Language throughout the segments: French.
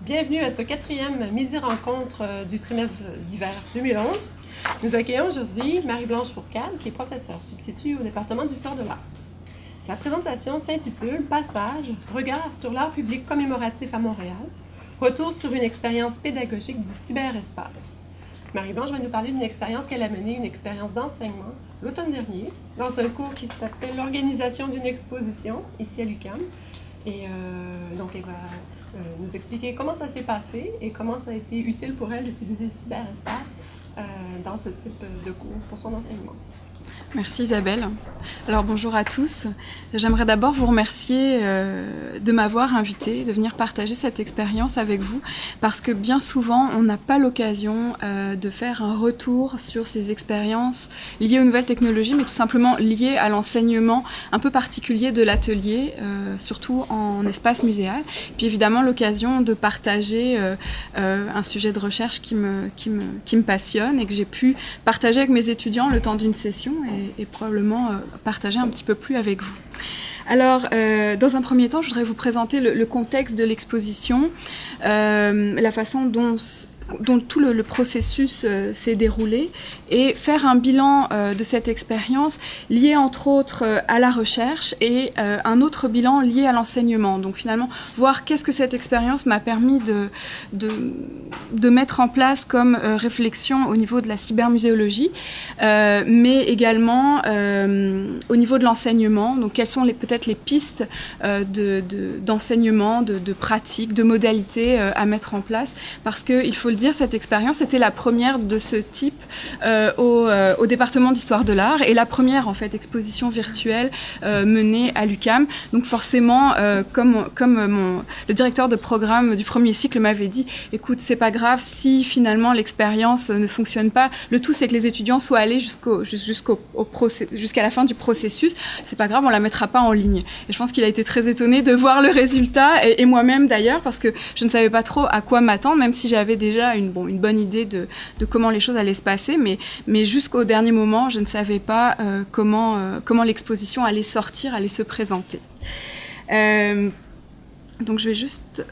Bienvenue à ce quatrième midi-rencontre du trimestre d'hiver 2011. Nous accueillons aujourd'hui Marie-Blanche Fourcade, qui est professeure substitut au département d'Histoire de l'art. Sa présentation s'intitule « Passage, regard sur l'art public commémoratif à Montréal, retour sur une expérience pédagogique du cyberespace ». Marie-Blanche va nous parler d'une expérience qu'elle a menée, une expérience d'enseignement, l'automne dernier, dans un cours qui s'appelle « L'organisation d'une exposition », ici à l'UQAM. Et donc, elle va nous expliquer comment ça s'est passé et comment ça a été utile pour elle d'utiliser le cyberespace dans ce type de cours pour son enseignement. Merci Isabelle. Alors bonjour à tous. J'aimerais d'abord vous remercier de m'avoir invitée, de venir partager cette expérience avec vous, parce que bien souvent on n'a pas l'occasion de faire un retour sur ces expériences liées aux nouvelles technologies, mais tout simplement liées à l'enseignement un peu particulier de l'atelier, surtout en espace muséal. Puis évidemment l'occasion de partager un sujet de recherche qui me passionne et que j'ai pu partager avec mes étudiants le temps d'une session et probablement partager un petit peu plus avec vous. Alors, dans un premier temps, je voudrais vous présenter le contexte de l'exposition, la façon dont tout le processus s'est déroulé et faire un bilan de cette expérience lié entre autres à la recherche et un autre bilan lié à l'enseignement. Donc finalement, voir qu'est-ce que cette expérience m'a permis de mettre en place comme réflexion au niveau de la cybermuséologie, mais également au niveau de l'enseignement. Donc quelles sont peut-être les pistes d'enseignement, de pratiques, de modalités à mettre en place, parce qu'il faut le dire, cette expérience était la première de ce type au département d'Histoire de l'art et la première en fait exposition virtuelle menée à l'UQAM. Donc forcément, comme le directeur de programme du premier cycle m'avait dit, écoute, c'est pas grave si finalement l'expérience ne fonctionne pas. Le tout, c'est que les étudiants soient allés jusqu'à la fin du processus. C'est pas grave, on la mettra pas en ligne. Et je pense qu'il a été très étonné de voir le résultat et moi-même d'ailleurs, parce que je ne savais pas trop à quoi m'attendre, même si j'avais déjà une bonne idée de comment les choses allaient se passer, mais jusqu'au dernier moment, je ne savais pas comment l'exposition allait sortir, allait se présenter. Donc je vais juste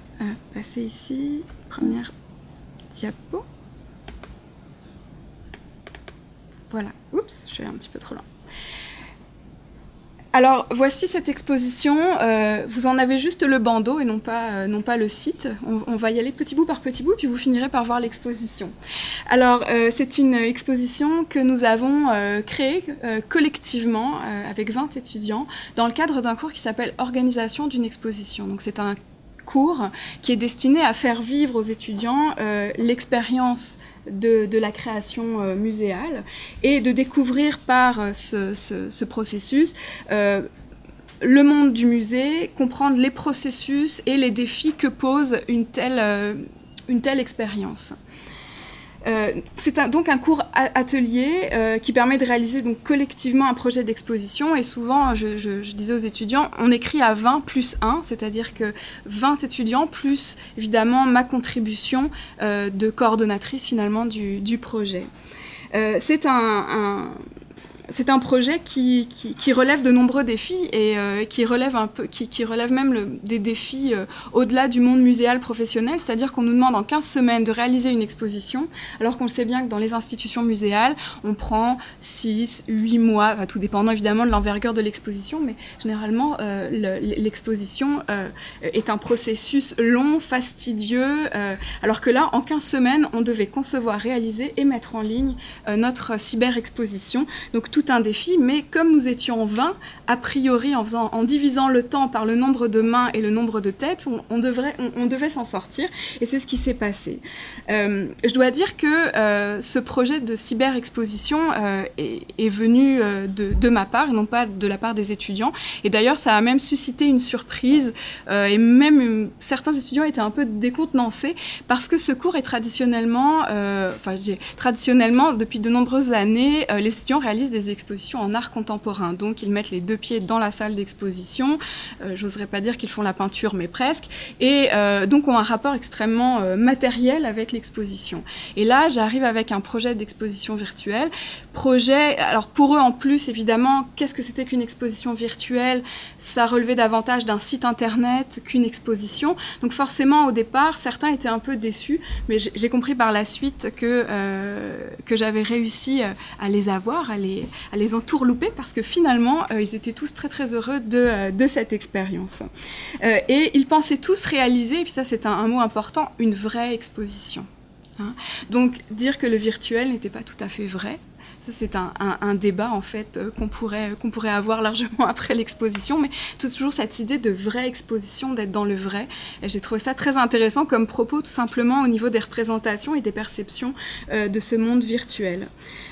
passer ici, première diapo. Voilà, oups, je suis un petit peu trop loin. Alors, voici cette exposition. Vous en avez juste le bandeau et non pas le site. On va y aller petit bout par petit bout, puis vous finirez par voir l'exposition. Alors, c'est une exposition que nous avons créée collectivement avec 20 étudiants dans le cadre d'un cours qui s'appelle « Organisation d'une exposition ». Donc, c'est un cours qui est destiné à faire vivre aux étudiants l'expérience de la création muséale et de découvrir par ce processus le monde du musée, comprendre les processus et les défis que pose une telle expérience. C'est donc un cours atelier qui permet de réaliser donc collectivement un projet d'exposition et souvent, je disais aux étudiants, on écrit à 20 plus 1, c'est-à-dire que 20 étudiants plus évidemment ma contribution de coordonnatrice finalement du projet. C'est un projet qui relève de nombreux défis et qui relève même des défis au-delà du monde muséal professionnel, c'est-à-dire qu'on nous demande en 15 semaines de réaliser une exposition, alors qu'on le sait bien que dans les institutions muséales, on prend 6, 8 mois, enfin, tout dépendant évidemment de l'envergure de l'exposition, mais généralement l'exposition est un processus long, fastidieux, alors que là, en 15 semaines, on devait concevoir, réaliser et mettre en ligne notre cyber-exposition. Donc tout un défi, mais comme nous étions 20, a priori, en divisant le temps par le nombre de mains et le nombre de têtes, on devait s'en sortir, et c'est ce qui s'est passé. Je dois dire que ce projet de cyber-exposition est venu de ma part, et non pas de la part des étudiants, et d'ailleurs ça a même suscité une surprise, et même certains étudiants étaient un peu décontenancés, parce que ce cours est traditionnellement, depuis de nombreuses années, les étudiants réalisent des des expositions en art contemporain. Donc ils mettent les deux pieds dans la salle d'exposition, j'oserais pas dire qu'ils font la peinture, mais presque, et donc ont un rapport extrêmement matériel avec l'exposition. Et là, j'arrive avec un projet d'exposition virtuelle. Alors pour eux en plus, évidemment, qu'est-ce que c'était qu'une exposition virtuelle? Ça relevait davantage d'un site internet qu'une exposition. Donc forcément, au départ, certains étaient un peu déçus, mais j'ai compris par la suite que j'avais réussi à les avoir, à les entourlouper, parce que finalement, ils étaient tous très très heureux de cette expérience. Et ils pensaient tous réaliser, et puis ça c'est un mot important, une vraie exposition. Hein. Donc dire que le virtuel n'était pas tout à fait vrai, ça, c'est un débat en fait qu'on pourrait avoir largement après l'exposition, mais toujours cette idée de vraie exposition, d'être dans le vrai. Et j'ai trouvé ça très intéressant comme propos, tout simplement au niveau des représentations et des perceptions de ce monde virtuel.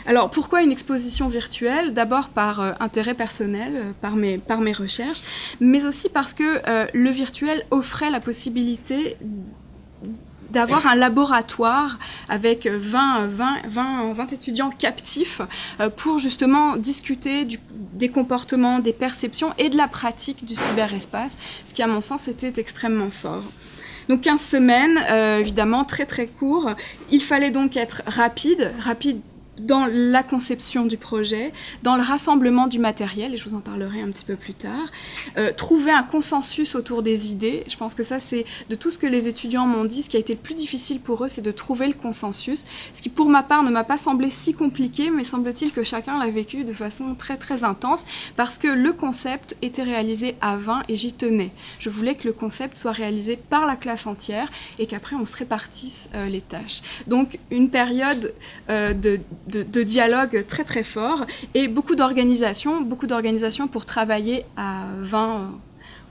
Alors pourquoi une exposition virtuelle? D'abord par intérêt personnel, par mes recherches, mais aussi parce que le virtuel offrait la possibilité d'avoir un laboratoire avec 20 étudiants captifs pour justement discuter des comportements, des perceptions et de la pratique du cyberespace, ce qui à mon sens était extrêmement fort. Donc 15 semaines, évidemment très très court. Il fallait donc être rapide dans la conception du projet, dans le rassemblement du matériel, et je vous en parlerai un petit peu plus tard, trouver un consensus autour des idées. Je pense que ça, c'est de tout ce que les étudiants m'ont dit, ce qui a été le plus difficile pour eux, c'est de trouver le consensus, ce qui pour ma part ne m'a pas semblé si compliqué, mais semble-t-il que chacun l'a vécu de façon très très intense, parce que le concept était réalisé à 20 et j'y tenais. Je voulais que le concept soit réalisé par la classe entière et qu'après on se répartisse les tâches. Donc une période de dialogue très très fort et beaucoup d'organisation pour travailler à 20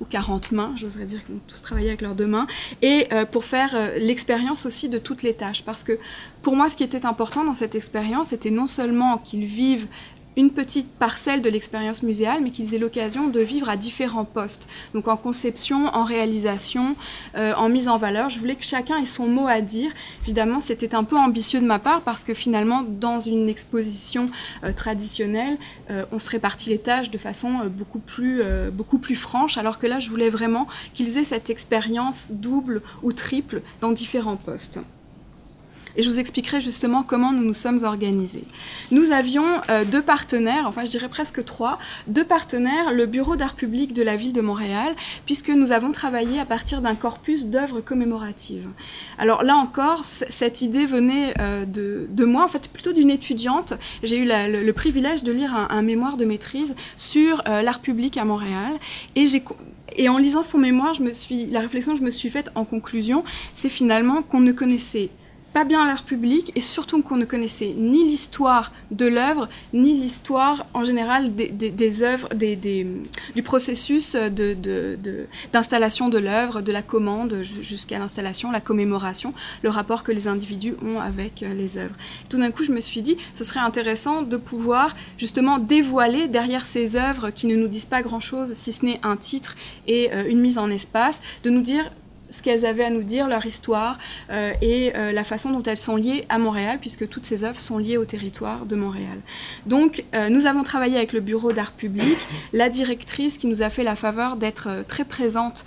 ou 40 mains, j'oserais dire qu'ils ont tous travaillé avec leurs deux mains, et pour faire l'expérience aussi de toutes les tâches. Parce que pour moi, ce qui était important dans cette expérience, c'était non seulement qu'ils vivent une petite parcelle de l'expérience muséale, mais qu'ils aient l'occasion de vivre à différents postes. Donc en conception, en réalisation, en mise en valeur. Je voulais que chacun ait son mot à dire. Évidemment, c'était un peu ambitieux de ma part, parce que finalement, dans une exposition traditionnelle, on se répartit les tâches de façon beaucoup plus franche, alors que là, je voulais vraiment qu'ils aient cette expérience double ou triple dans différents postes. Et je vous expliquerai justement comment nous nous sommes organisés. Nous avions deux partenaires, enfin je dirais presque trois, deux partenaires, le Bureau d'art public de la ville de Montréal, puisque nous avons travaillé à partir d'un corpus d'œuvres commémoratives. Alors là encore, cette idée venait de moi, en fait plutôt d'une étudiante. J'ai eu le privilège de lire un mémoire de maîtrise sur l'art public à Montréal, et en lisant son mémoire, la réflexion que je me suis faite en conclusion, c'est finalement qu'on ne connaissait pas bien l'art public et surtout qu'on ne connaissait ni l'histoire de l'œuvre, ni l'histoire en général des œuvres, du processus d'installation de l'œuvre, de la commande jusqu'à l'installation, la commémoration, le rapport que les individus ont avec les œuvres. Tout d'un coup, je me suis dit, ce serait intéressant de pouvoir justement dévoiler derrière ces œuvres qui ne nous disent pas grand-chose, si ce n'est un titre et une mise en espace, de nous dire ce qu'elles avaient à nous dire, leur histoire et la façon dont elles sont liées à Montréal, puisque toutes ces œuvres sont liées au territoire de Montréal. Donc, nous avons travaillé avec le Bureau d'art public, la directrice qui nous a fait la faveur d'être très présente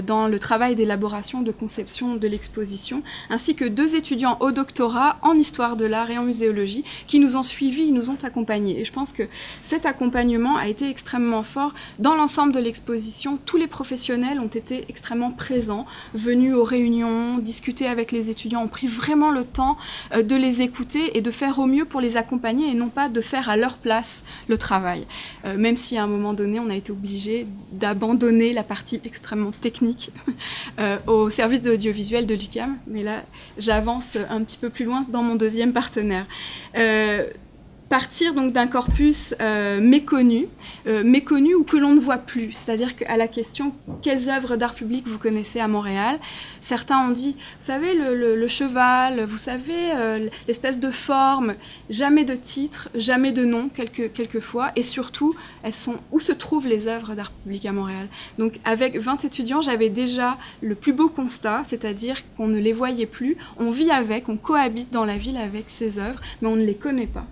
dans le travail d'élaboration, de conception de l'exposition, ainsi que deux étudiants au doctorat en histoire de l'art et en muséologie qui nous ont suivis, nous ont accompagnés. Et je pense que cet accompagnement a été extrêmement fort. Dans l'ensemble de l'exposition, tous les professionnels ont été extrêmement présents, venus aux réunions, discuter avec les étudiants, ont pris vraiment le temps de les écouter et de faire au mieux pour les accompagner et non pas de faire à leur place le travail. Même si à un moment donné, on a été obligé d'abandonner la partie extrêmement technique au service de l'audiovisuel de l'UQAM. Mais là, j'avance un petit peu plus loin dans mon deuxième partenaire. Partir donc d'un corpus méconnu ou que l'on ne voit plus. C'est-à-dire qu'à la question « Quelles œuvres d'art public vous connaissez à Montréal ?» Certains ont dit « Vous savez, le cheval, vous savez, l'espèce de forme, jamais de titre, jamais de nom, quelquefois, et surtout, elles sont où se trouvent les œuvres d'art public à Montréal ?» Donc avec 20 étudiants, j'avais déjà le plus beau constat, c'est-à-dire qu'on ne les voyait plus, on vit avec, on cohabite dans la ville avec ces œuvres, mais on ne les connaît pas.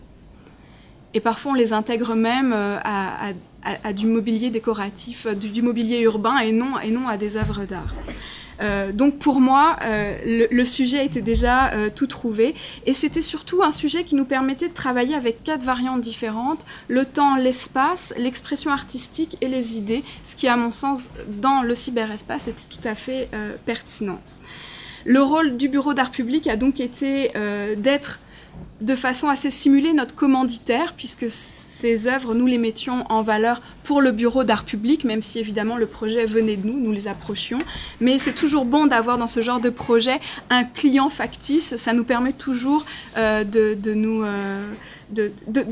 et parfois on les intègre même à du mobilier décoratif, du mobilier urbain et non à des œuvres d'art. Donc pour moi, le sujet était déjà tout trouvé et c'était surtout un sujet qui nous permettait de travailler avec 4 variantes différentes, le temps, l'espace, l'expression artistique et les idées, ce qui à mon sens dans le cyberespace était tout à fait pertinent. Le rôle du Bureau d'art public a donc été d'être de façon assez simulée notre commanditaire, puisque ces œuvres, nous les mettions en valeur pour le Bureau d'art public, même si évidemment le projet venait de nous, nous les approchions. Mais c'est toujours bon d'avoir dans ce genre de projet un client factice, ça nous permet toujours de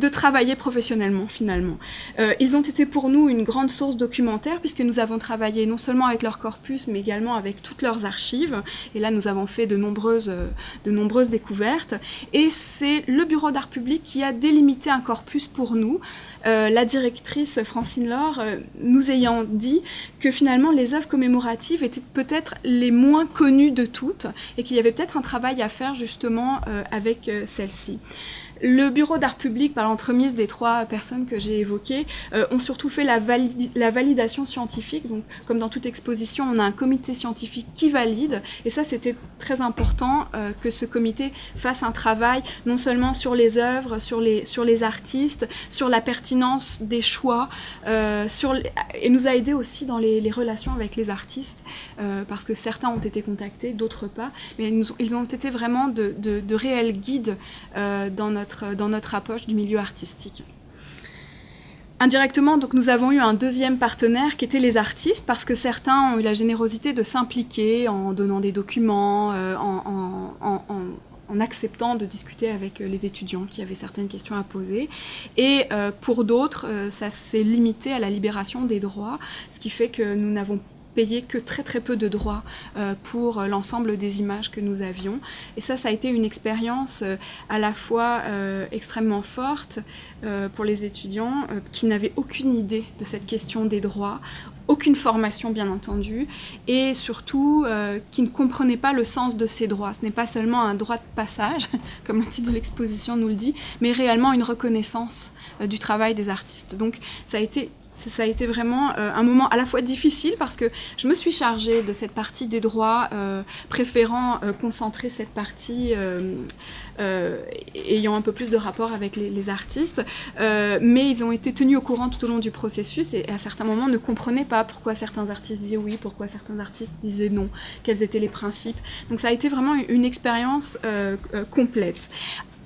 travailler professionnellement finalement. Ils ont été pour nous une grande source documentaire, puisque nous avons travaillé non seulement avec leur corpus, mais également avec toutes leurs archives. Et là, nous avons fait de nombreuses découvertes. Et c'est le Bureau d'art public qui a délimité un corpus pour nous. La directrice Francine Laure nous ayant dit que finalement les œuvres commémoratives étaient peut-être les moins connues de toutes et qu'il y avait peut-être un travail à faire justement avec celles-ci. Le Bureau d'art public, par l'entremise des 3 personnes que j'ai évoquées, ont surtout fait la validation scientifique. Donc, comme dans toute exposition, on a un comité scientifique qui valide. Et ça, c'était très important que ce comité fasse un travail non seulement sur les œuvres, sur les artistes, sur la pertinence des choix, et nous a aidé aussi dans les relations avec les artistes, parce que certains ont été contactés, d'autres pas. Mais ils ont été vraiment de réels guides dans notre approche du milieu artistique. Indirectement, donc, nous avons eu un deuxième partenaire qui était les artistes, parce que certains ont eu la générosité de s'impliquer en donnant des documents, en acceptant de discuter avec les étudiants qui avaient certaines questions à poser. Et pour d'autres, ça s'est limité à la libération des droits, ce qui fait que nous n'avons payé que très très peu de droits pour l'ensemble des images que nous avions. Et ça a été une expérience à la fois extrêmement forte pour les étudiants qui n'avaient aucune idée de cette question des droits, aucune formation bien entendu, et surtout qui ne comprenaient pas le sens de ces droits. Ce n'est pas seulement un droit de passage, comme le titre de l'exposition nous le dit, mais réellement une reconnaissance du travail des artistes. Donc ça a été vraiment un moment à la fois difficile parce que je me suis chargée de cette partie des droits, préférant concentrer cette partie ayant un peu plus de rapport avec les artistes, mais ils ont été tenus au courant tout au long du processus et à certains moments ne comprenaient pas pourquoi certains artistes disaient oui, pourquoi certains artistes disaient non, quels étaient les principes. Donc ça a été vraiment une expérience complète.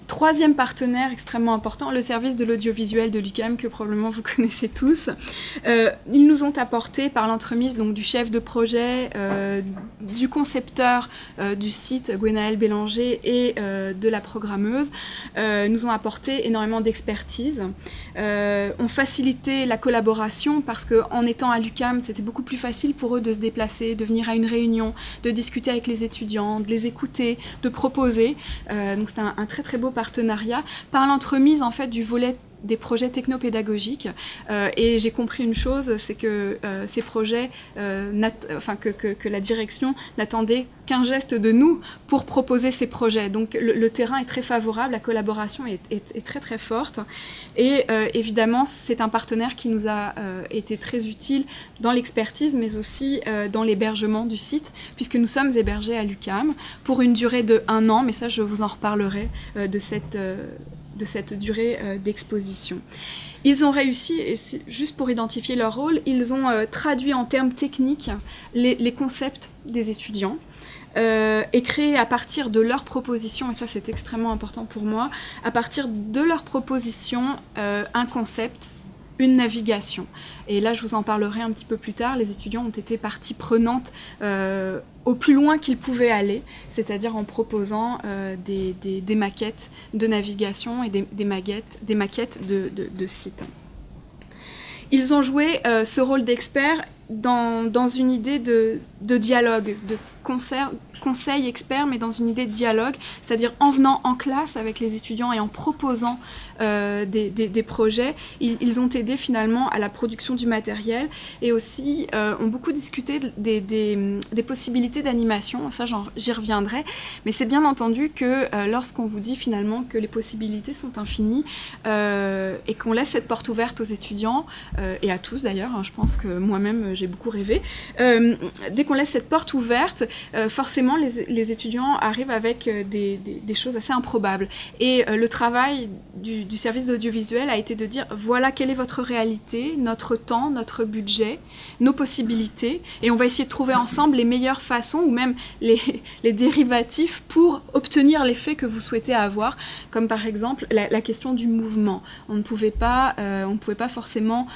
Troisième partenaire extrêmement important, le service de l'audiovisuel de l'UQAM, que probablement vous connaissez tous. Ils nous ont apporté, par l'entremise donc, du chef de projet, du concepteur du site, Gwenaëlle Bélanger, et de la programmeuse, nous ont apporté énormément d'expertise, ont facilité la collaboration, parce qu'en étant à l'UQAM, c'était beaucoup plus facile pour eux de se déplacer, de venir à une réunion, de discuter avec les étudiants, de les écouter, de proposer. Donc c'était un très très beau partenariat par l'entremise en fait du volet des projets technopédagogiques et j'ai compris une chose, c'est que ces projets, que la direction n'attendait qu'un geste de nous pour proposer ces projets. Donc le terrain est très favorable, la collaboration est très très forte et évidemment c'est un partenaire qui nous a été très utile dans l'expertise mais aussi dans l'hébergement du site, puisque nous sommes hébergés à l'UQAM pour une durée de 1 an, mais ça je vous en reparlerai de cette durée d'exposition. Ils ont réussi, et juste pour identifier leur rôle, ils ont traduit en termes techniques les concepts des étudiants et créé à partir de leurs propositions, et ça c'est extrêmement important pour moi, à partir de leurs propositions, un concept, une navigation. Et là, je vous en parlerai un petit peu plus tard. Les étudiants ont été partie prenante au plus loin qu'ils pouvaient aller, c'est-à-dire en proposant des maquettes de navigation et des maquettes de sites. Ils ont joué ce rôle d'expert dans une idée de dialogue, de conseil expert, mais dans une idée de dialogue, c'est-à-dire en venant en classe avec les étudiants et en proposant des projets, ils ont aidé finalement à la production du matériel et aussi ont beaucoup discuté des possibilités d'animation. Ça, j'y reviendrai, mais c'est bien entendu que lorsqu'on vous dit finalement que les possibilités sont infinies et qu'on laisse cette porte ouverte aux étudiants et à tous d'ailleurs, hein, je pense que moi-même j'ai beaucoup rêvé, dès qu'on laisse cette porte ouverte, forcément les étudiants arrivent avec des choses assez improbables. Et le travail du service d'audiovisuel a été de dire voilà quelle est votre réalité, notre temps, notre budget, nos possibilités, et on va essayer de trouver ensemble les meilleures façons ou même les dérivatifs pour obtenir l'effet que vous souhaitez avoir, comme par exemple la question du mouvement. On ne pouvait pas forcément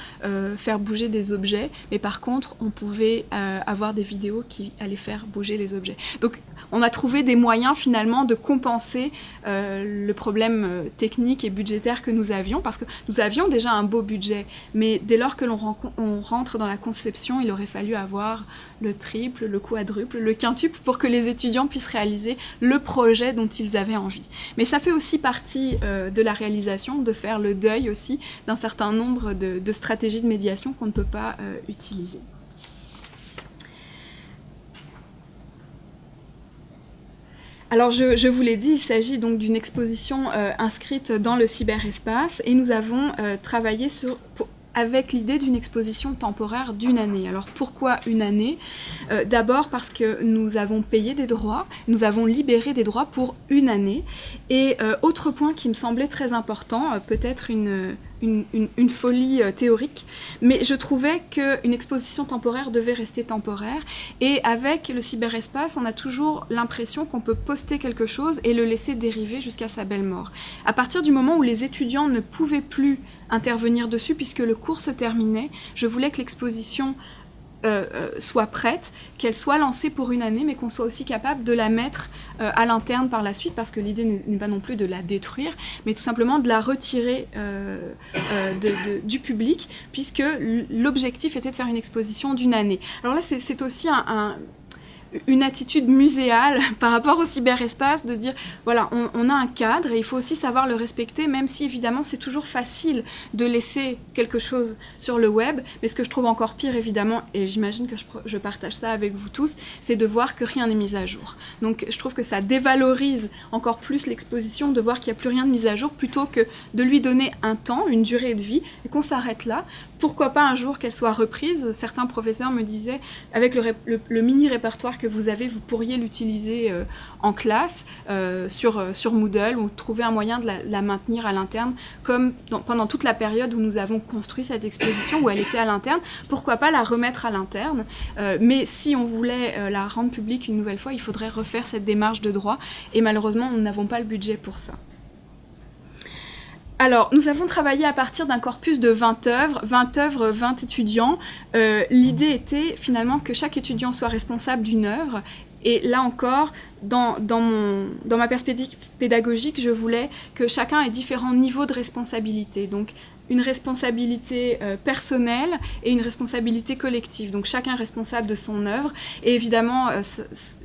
faire bouger des objets, mais par contre on pouvait avoir des vidéos qui allaient faire bouger les objets. Donc on a trouvé des moyens finalement de compenser le problème technique et budgétaire que nous avions, parce que nous avions déjà un beau budget, mais dès lors que l'on rentre dans la conception, il aurait fallu avoir le triple, le quadruple, le quintuple pour que les étudiants puissent réaliser le projet dont ils avaient envie. Mais ça fait aussi partie de la réalisation, de faire le deuil aussi d'un certain nombre de stratégies de médiation qu'on ne peut pas utiliser. Alors, je vous l'ai dit, il s'agit donc d'une exposition inscrite dans le cyberespace et nous avons travaillé avec l'idée d'une exposition temporaire d'une année. Alors, pourquoi une année ? D'abord parce que nous avons payé des droits, nous avons libéré des droits pour une année. Et autre point qui me semblait très important, peut-être une folie théorique, mais je trouvais qu'une exposition temporaire devait rester temporaire, et avec le cyberespace, on a toujours l'impression qu'on peut poster quelque chose et le laisser dériver jusqu'à sa belle mort. À partir du moment où les étudiants ne pouvaient plus intervenir dessus, puisque le cours se terminait, je voulais que l'exposition soit prête, qu'elle soit lancée pour une année, mais qu'on soit aussi capable de la mettre à l'interne par la suite, parce que l'idée n'est pas non plus de la détruire, mais tout simplement de la retirer du public, puisque l'objectif était de faire une exposition d'une année. Alors là, c'est aussi une attitude muséale par rapport au cyberespace, de dire, voilà, on a un cadre et il faut aussi savoir le respecter, même si évidemment c'est toujours facile de laisser quelque chose sur le web, mais ce que je trouve encore pire évidemment, et j'imagine que je partage ça avec vous tous, c'est de voir que rien n'est mis à jour. Donc je trouve que ça dévalorise encore plus l'exposition de voir qu'il n'y a plus rien de mis à jour, plutôt que de lui donner un temps, une durée de vie, et qu'on s'arrête là. Pourquoi pas un jour qu'elle soit reprise ? Certains professeurs me disaient, avec le mini-répertoire que vous avez, vous pourriez l'utiliser en classe, sur Moodle, ou trouver un moyen de la maintenir à l'interne, comme pendant toute la période où nous avons construit cette exposition, où elle était à l'interne. Pourquoi pas la remettre à l'interne ? Mais si on voulait la rendre publique une nouvelle fois, il faudrait refaire cette démarche de droit, et malheureusement, nous n'avons pas le budget pour ça. Alors, nous avons travaillé à partir d'un corpus de 20 œuvres, 20 étudiants. L'idée était finalement que chaque étudiant soit responsable d'une œuvre. Et là encore, dans ma perspective pédagogique, je voulais que chacun ait différents niveaux de responsabilité. Donc, une responsabilité personnelle et une responsabilité collective. Donc chacun est responsable de son œuvre. Et évidemment,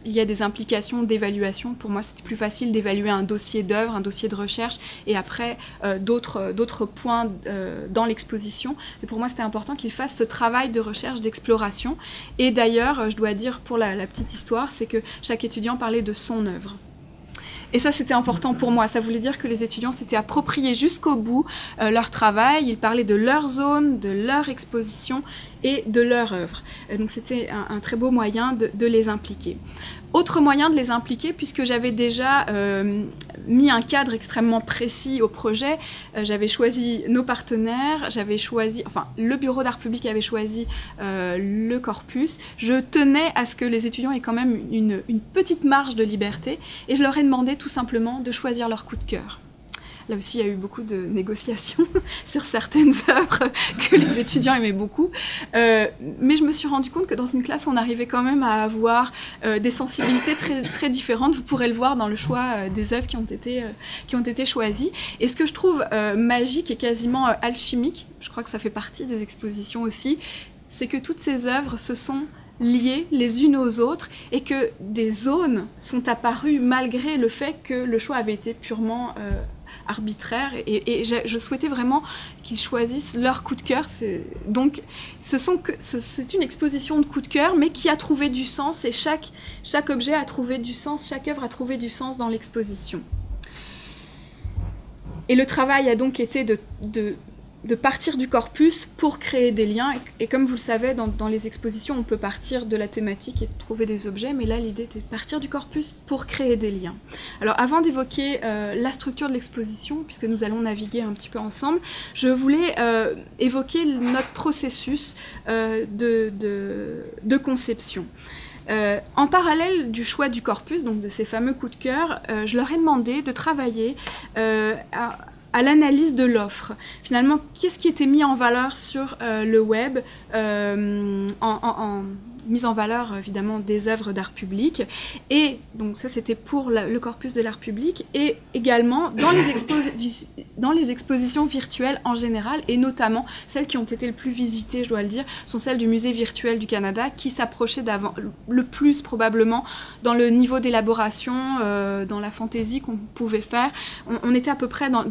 il y a des implications d'évaluation. Pour moi, c'était plus facile d'évaluer un dossier d'œuvre, un dossier de recherche, et après d'autres points dans l'exposition. Et pour moi, c'était important qu'il fasse ce travail de recherche, d'exploration. Et d'ailleurs, je dois dire pour la petite histoire, c'est que chaque étudiant parlait de son œuvre. Et ça, c'était important pour moi. Ça voulait dire que les étudiants s'étaient appropriés jusqu'au bout leur travail. Ils parlaient de leur zone, de leur exposition et de leur œuvre. Donc c'était un très beau moyen de les impliquer. Autre moyen de les impliquer, puisque j'avais déjà mis un cadre extrêmement précis au projet, j'avais choisi nos partenaires, le bureau d'art public avait choisi le corpus. Je tenais à ce que les étudiants aient quand même une petite marge de liberté, et je leur ai demandé tout simplement de choisir leur coup de cœur. Là aussi, il y a eu beaucoup de négociations sur certaines œuvres que les étudiants aimaient beaucoup. Mais je me suis rendu compte que dans une classe, on arrivait quand même à avoir des sensibilités très, très différentes. Vous pourrez le voir dans le choix des œuvres qui ont été choisies. Et ce que je trouve magique et quasiment alchimique, je crois que ça fait partie des expositions aussi, c'est que toutes ces œuvres se sont liées les unes aux autres et que des zones sont apparues malgré le fait que le choix avait été purement arbitraire et je souhaitais vraiment qu'ils choisissent leur coup de cœur. Donc c'est une exposition de coup de cœur mais qui a trouvé du sens et chaque objet a trouvé du sens, chaque œuvre a trouvé du sens dans l'exposition. Et le travail a donc été de partir du corpus pour créer des liens. Et comme vous le savez, dans les expositions, on peut partir de la thématique et trouver des objets, mais là, l'idée était de partir du corpus pour créer des liens. Alors, avant d'évoquer la structure de l'exposition, puisque nous allons naviguer un petit peu ensemble, je voulais évoquer notre processus de conception. En parallèle du choix du corpus, donc de ces fameux coups de cœur, je leur ai demandé de travailler à l'analyse de l'offre. Finalement, qu'est-ce qui était mis en valeur sur le web, mise en valeur évidemment des œuvres d'art public, et donc ça c'était pour le corpus de l'art public, et également dans les expositions virtuelles en général, et notamment celles qui ont été le plus visitées, je dois le dire, sont celles du Musée virtuel du Canada, qui s'approchaient le plus probablement dans le niveau d'élaboration, dans la fantaisie qu'on pouvait faire. On était à peu près dans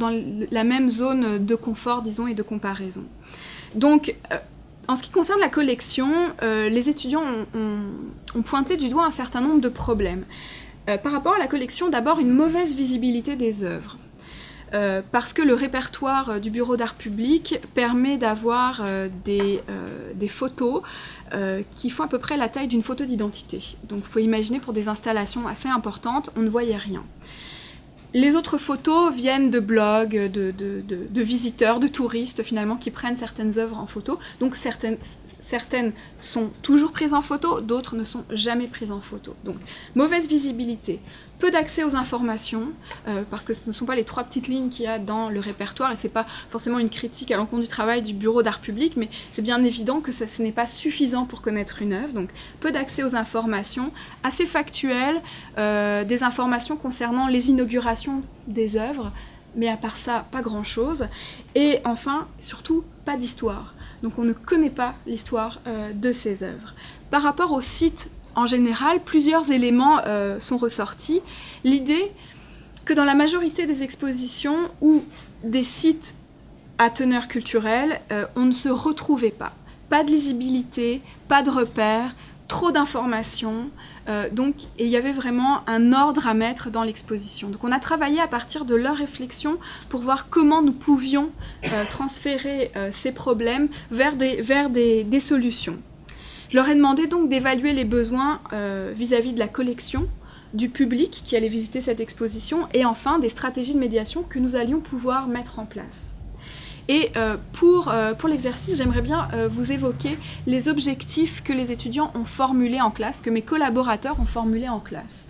la même zone de confort, disons, et de comparaison. Donc, en ce qui concerne la collection, les étudiants ont pointé du doigt un certain nombre de problèmes. Par rapport à la collection, d'abord une mauvaise visibilité des œuvres. Parce que le répertoire du Bureau d'art public permet d'avoir des photos qui font à peu près la taille d'une photo d'identité. Donc il faut imaginer pour des installations assez importantes, on ne voyait rien. Les autres photos viennent de blogs, de visiteurs, de touristes finalement qui prennent certaines œuvres en photo. Donc certaines sont toujours prises en photo, d'autres ne sont jamais prises en photo. Donc mauvaise visibilité, peu d'accès aux informations, parce que ce ne sont pas les 3 petites lignes qu'il y a dans le répertoire, et ce n'est pas forcément une critique à l'encontre du travail du Bureau d'art public, mais c'est bien évident que ce n'est pas suffisant pour connaître une œuvre. Donc peu d'accès aux informations, assez factuelles, des informations concernant les inaugurations des œuvres, mais à part ça, pas grand-chose. Et enfin, surtout, pas d'histoire. Donc on ne connaît pas l'histoire de ces œuvres. Par rapport au site en général, plusieurs éléments sont ressortis. L'idée que dans la majorité des expositions ou des sites à teneur culturelle, on ne se retrouvait pas. Pas de lisibilité, pas de repères, trop d'informations. Et il y avait vraiment un ordre à mettre dans l'exposition. Donc on a travaillé à partir de leur réflexion pour voir comment nous pouvions transférer ces problèmes vers des solutions. Je leur ai demandé donc d'évaluer les besoins vis-à-vis de la collection, du public qui allait visiter cette exposition et enfin des stratégies de médiation que nous allions pouvoir mettre en place. Et pour l'exercice, j'aimerais bien vous évoquer les objectifs que les étudiants ont formulés en classe, que mes collaborateurs ont formulés en classe.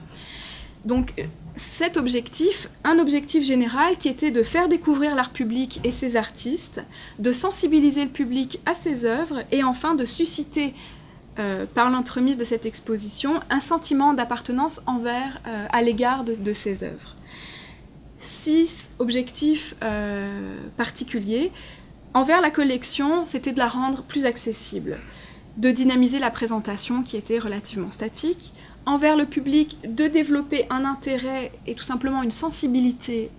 Donc cet objectif, un objectif général qui était de faire découvrir l'art public et ses artistes, de sensibiliser le public à ses œuvres et enfin de susciter par l'entremise de cette exposition, un sentiment d'appartenance à l'égard de ces œuvres. 6 objectifs particuliers. Envers la collection, c'était de la rendre plus accessible, de dynamiser la présentation qui était relativement statique. Envers le public, de développer un intérêt et tout simplement une sensibilité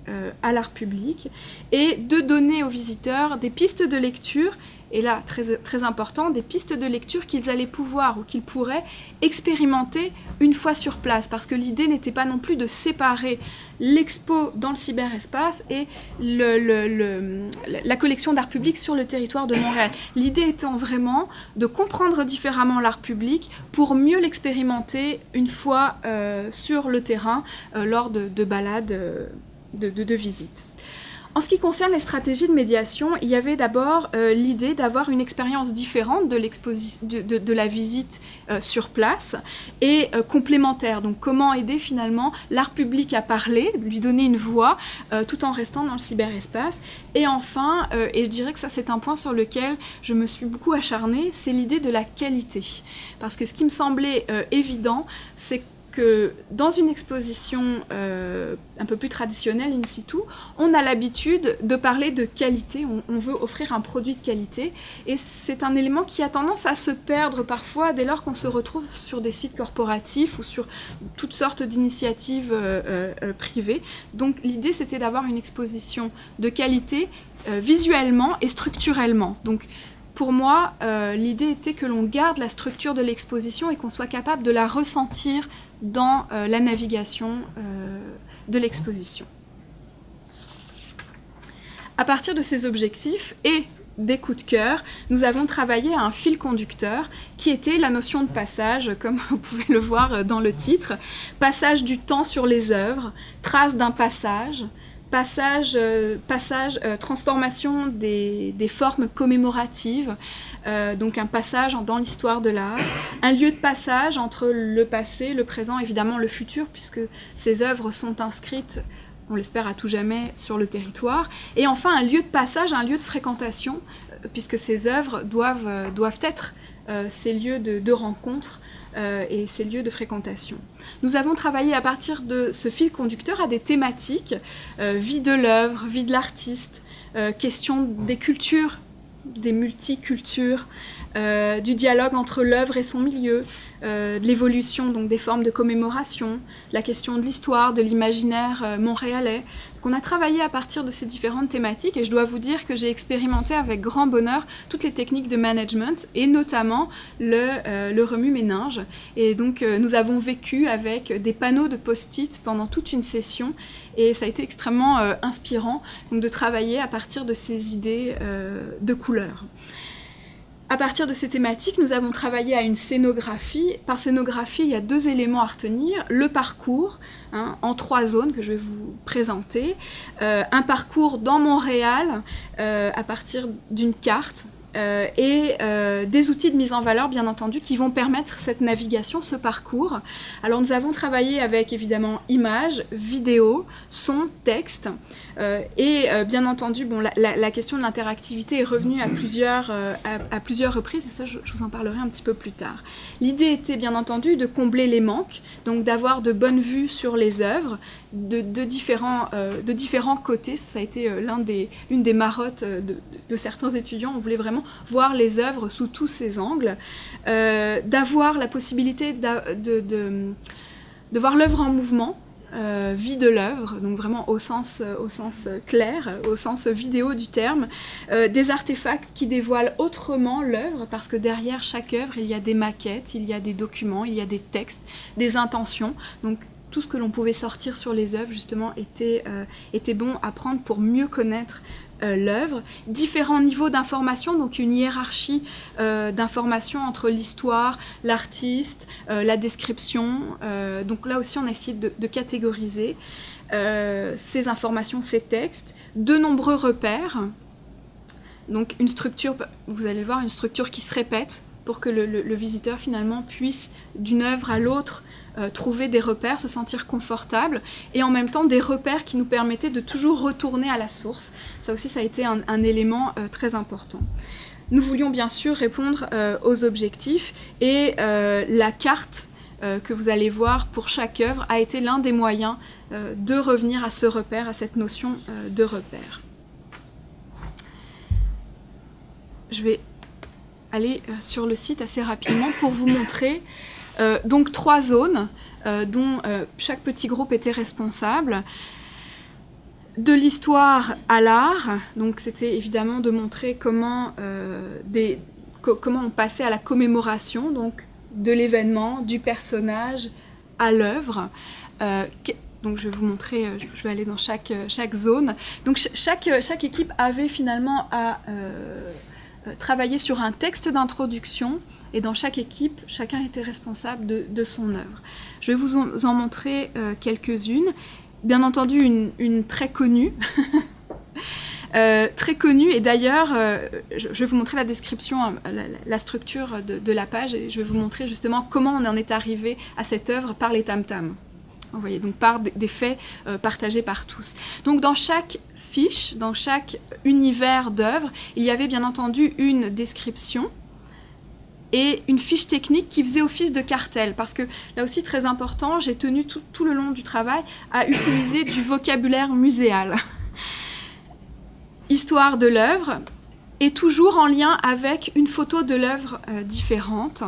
à l'art public et de donner aux visiteurs des pistes de lecture. Et là, très, très important, des pistes de lecture qu'ils allaient pouvoir ou qu'ils pourraient expérimenter une fois sur place. Parce que l'idée n'était pas non plus de séparer l'expo dans le cyberespace et la collection d'art public sur le territoire de Montréal. L'idée étant vraiment de comprendre différemment l'art public pour mieux l'expérimenter une fois sur le terrain lors de balades, de visites. En ce qui concerne les stratégies de médiation, il y avait d'abord l'idée d'avoir une expérience différente de la visite sur place et complémentaire. Donc comment aider finalement l'art public à parler, lui donner une voix tout en restant dans le cyberespace. Et enfin, et je dirais que ça c'est un point sur lequel je me suis beaucoup acharnée, c'est l'idée de la qualité. Parce que ce qui me semblait évident, c'est que dans une exposition un peu plus traditionnelle, in situ, on a l'habitude de parler de qualité, on veut offrir un produit de qualité, et c'est un élément qui a tendance à se perdre parfois dès lors qu'on se retrouve sur des sites corporatifs ou sur toutes sortes d'initiatives privées. Donc l'idée, c'était d'avoir une exposition de qualité visuellement et structurellement. Donc, pour moi, l'idée était que l'on garde la structure de l'exposition et qu'on soit capable de la ressentir dans la navigation de l'exposition. À partir de ces objectifs et des coups de cœur, nous avons travaillé à un fil conducteur qui était la notion de passage, comme vous pouvez le voir dans le titre. Passage du temps sur les œuvres, trace d'un passage, transformation des formes commémoratives, donc un passage dans l'histoire de l'art, un lieu de passage entre le passé, le présent, évidemment le futur, puisque ces œuvres sont inscrites, on l'espère à tout jamais, sur le territoire, et enfin un lieu de passage, un lieu de fréquentation, puisque ces œuvres doivent être ces lieux de rencontre et ces lieux de fréquentation. Nous avons travaillé à partir de ce fil conducteur à des thématiques, vie de l'œuvre, vie de l'artiste, question des cultures, des multicultures, du dialogue entre l'œuvre et son milieu, de l'évolution donc des formes de commémoration, la question de l'histoire, de l'imaginaire montréalais. Donc on a travaillé à partir de ces différentes thématiques et je dois vous dire que j'ai expérimenté avec grand bonheur toutes les techniques de management et notamment le remue-ménage. Et donc nous avons vécu avec des panneaux de post-it pendant toute une session et ça a été extrêmement inspirant donc, de travailler à partir de ces idées de couleurs. À partir de ces thématiques, nous avons travaillé à une scénographie. Par scénographie, il y a deux éléments à retenir. Le parcours, en 3 zones que je vais vous présenter. Un parcours dans Montréal, à partir d'une carte. Et des outils de mise en valeur, bien entendu, qui vont permettre cette navigation, ce parcours. Alors, nous avons travaillé avec, évidemment, images, vidéos, son, texte. Et bien entendu, la question de l'interactivité est revenue à plusieurs reprises, et ça, je vous en parlerai un petit peu plus tard. L'idée était, bien entendu, de combler les manques, donc d'avoir de bonnes vues sur les œuvres, de différents côtés. Ça a été une des marottes de certains étudiants. On voulait vraiment voir les œuvres sous tous ces angles, d'avoir la possibilité de voir l'œuvre en mouvement, vie de l'œuvre, donc vraiment au sens clair, au sens vidéo du terme, des artefacts qui dévoilent autrement l'œuvre, parce que derrière chaque œuvre, il y a des maquettes, il y a des documents, il y a des textes, des intentions, donc tout ce que l'on pouvait sortir sur les œuvres, justement, était bon à prendre pour mieux connaître l'œuvre. Différents niveaux d'information, donc une hiérarchie d'information entre l'histoire, l'artiste, la description. Donc là aussi, on a essayé de catégoriser ces informations, ces textes. De nombreux repères. Donc une structure, vous allez voir, une structure qui se répète pour que le visiteur, finalement, puisse, d'une œuvre à l'autre, trouver des repères, se sentir confortable, et en même temps des repères qui nous permettaient de toujours retourner à la source. Ça aussi, ça a été un élément très important. Nous voulions bien sûr répondre aux objectifs, et la carte que vous allez voir pour chaque œuvre a été l'un des moyens de revenir à ce repère, à cette notion de repère. Je vais aller sur le site assez rapidement pour vous montrer donc 3 zones dont chaque petit groupe était responsable. De l'histoire à l'art, donc c'était évidemment de montrer comment on passait à la commémoration, donc de l'événement, du personnage à l'œuvre. Donc je vais vous montrer, je vais aller dans chaque zone. Donc chaque équipe avait finalement à travailler sur un texte d'introduction, et dans chaque équipe, chacun était responsable de son œuvre. Je vais vous en montrer quelques-unes. Bien entendu, une très connue, et d'ailleurs, je vais vous montrer la description, la structure de la page, et je vais vous montrer justement comment on en est arrivé à cette œuvre par les tam-tams. Vous voyez, donc par des faits partagés par tous. Donc dans chaque fiche, dans chaque univers d'œuvre, il y avait bien entendu une description et une fiche technique qui faisait office de cartel. Parce que, là aussi très important, j'ai tenu tout le long du travail à utiliser du vocabulaire muséal. Histoire de l'œuvre, et toujours en lien avec une photo de l'œuvre différente.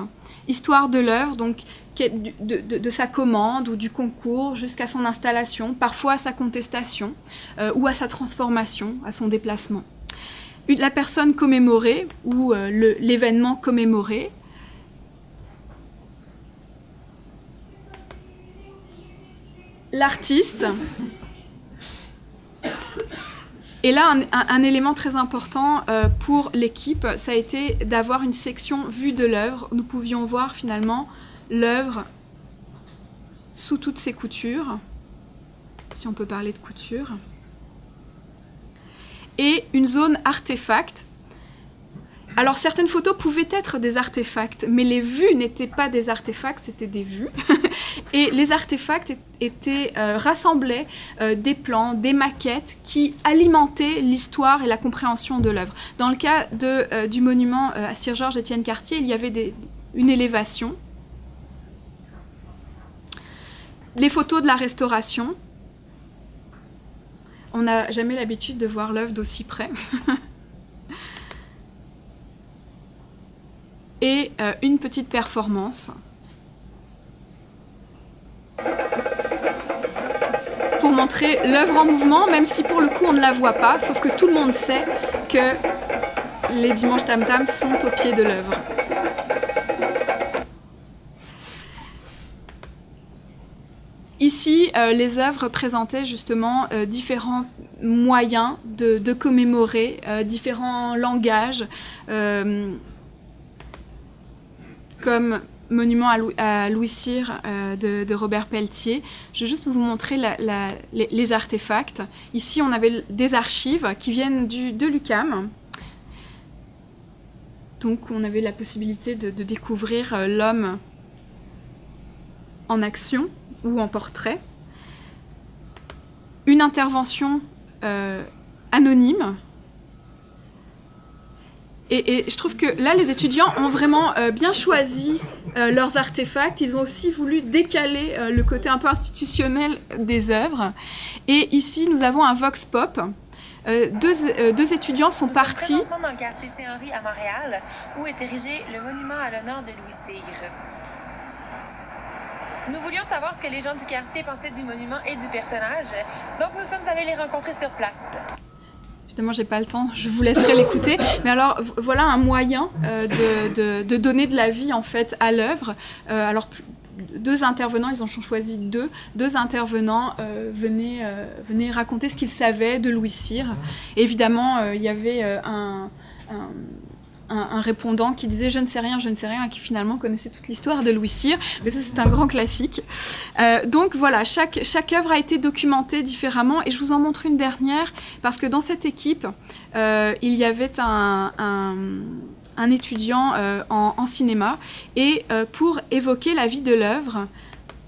Histoire de l'œuvre, donc de sa commande ou du concours jusqu'à son installation, parfois à sa contestation ou à sa transformation, à son déplacement. La personne commémorée ou l'événement commémoré. L'artiste. Et là, un élément très important pour l'équipe, ça a été d'avoir une section vue de l'œuvre. Nous pouvions voir finalement l'œuvre sous toutes ses coutures, si on peut parler de couture, et une zone artefact. Alors certaines photos pouvaient être des artefacts, mais les vues n'étaient pas des artefacts, c'était des vues. Et les artefacts rassemblaient des plans, des maquettes qui alimentaient l'histoire et la compréhension de l'œuvre. Dans le cas du monument à Sir Georges-Étienne Cartier, il y avait une élévation. Les photos de la restauration. On n'a jamais l'habitude de voir l'œuvre d'aussi près. Et une petite performance pour montrer l'œuvre en mouvement, même si pour le coup on ne la voit pas, sauf que tout le monde sait que les dimanches tam-tam sont au pied de l'œuvre. Ici, les œuvres présentaient justement différents moyens de commémorer, différents langages, comme Monument à Louis Cyr de Robert Pelletier. Je vais juste vous montrer les artefacts. Ici, on avait des archives qui viennent de l'UQAM. Donc, on avait la possibilité de découvrir l'homme en action ou en portrait. Une intervention anonyme. Et je trouve que là, les étudiants ont vraiment bien choisi leurs artefacts. Ils ont aussi voulu décaler le côté un peu institutionnel des œuvres. Et ici, nous avons un vox pop. Deux étudiants sont partis. Nous sommes présentement dans le quartier Saint-Henri à Montréal, où est érigé le monument à l'honneur de Louis Cyr. Nous voulions savoir ce que les gens du quartier pensaient du monument et du personnage, donc nous sommes allés les rencontrer sur place. Évidemment, j'ai pas le temps, je vous laisserai l'écouter. Mais alors, voilà un moyen de donner de la vie en fait à l'œuvre. Alors, deux intervenants, ils en ont choisi deux intervenants venaient raconter ce qu'ils savaient de Louis Cyr. Et évidemment, il y avait un répondant qui disait « je ne sais rien », qui finalement connaissait toute l'histoire de Louis Cyr. Mais ça, c'est un grand classique. Donc voilà, chaque œuvre a été documentée différemment. Et je vous en montre une dernière, parce que dans cette équipe, il y avait un étudiant en cinéma. Et pour évoquer la vie de l'œuvre,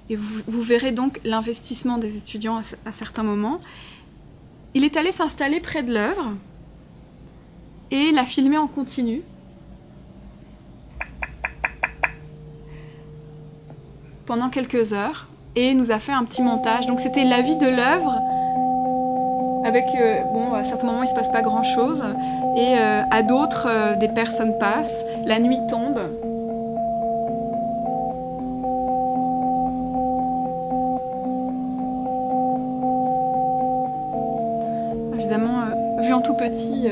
et vous verrez donc l'investissement des étudiants à certains moments, il est allé s'installer près de l'œuvre et la filmer en continu. Pendant quelques heures, et nous a fait un petit montage. Donc c'était la vie de l'œuvre, avec, à certains moments il ne se passe pas grand-chose, et à d'autres, des personnes passent, la nuit tombe. Évidemment, vu en tout petit...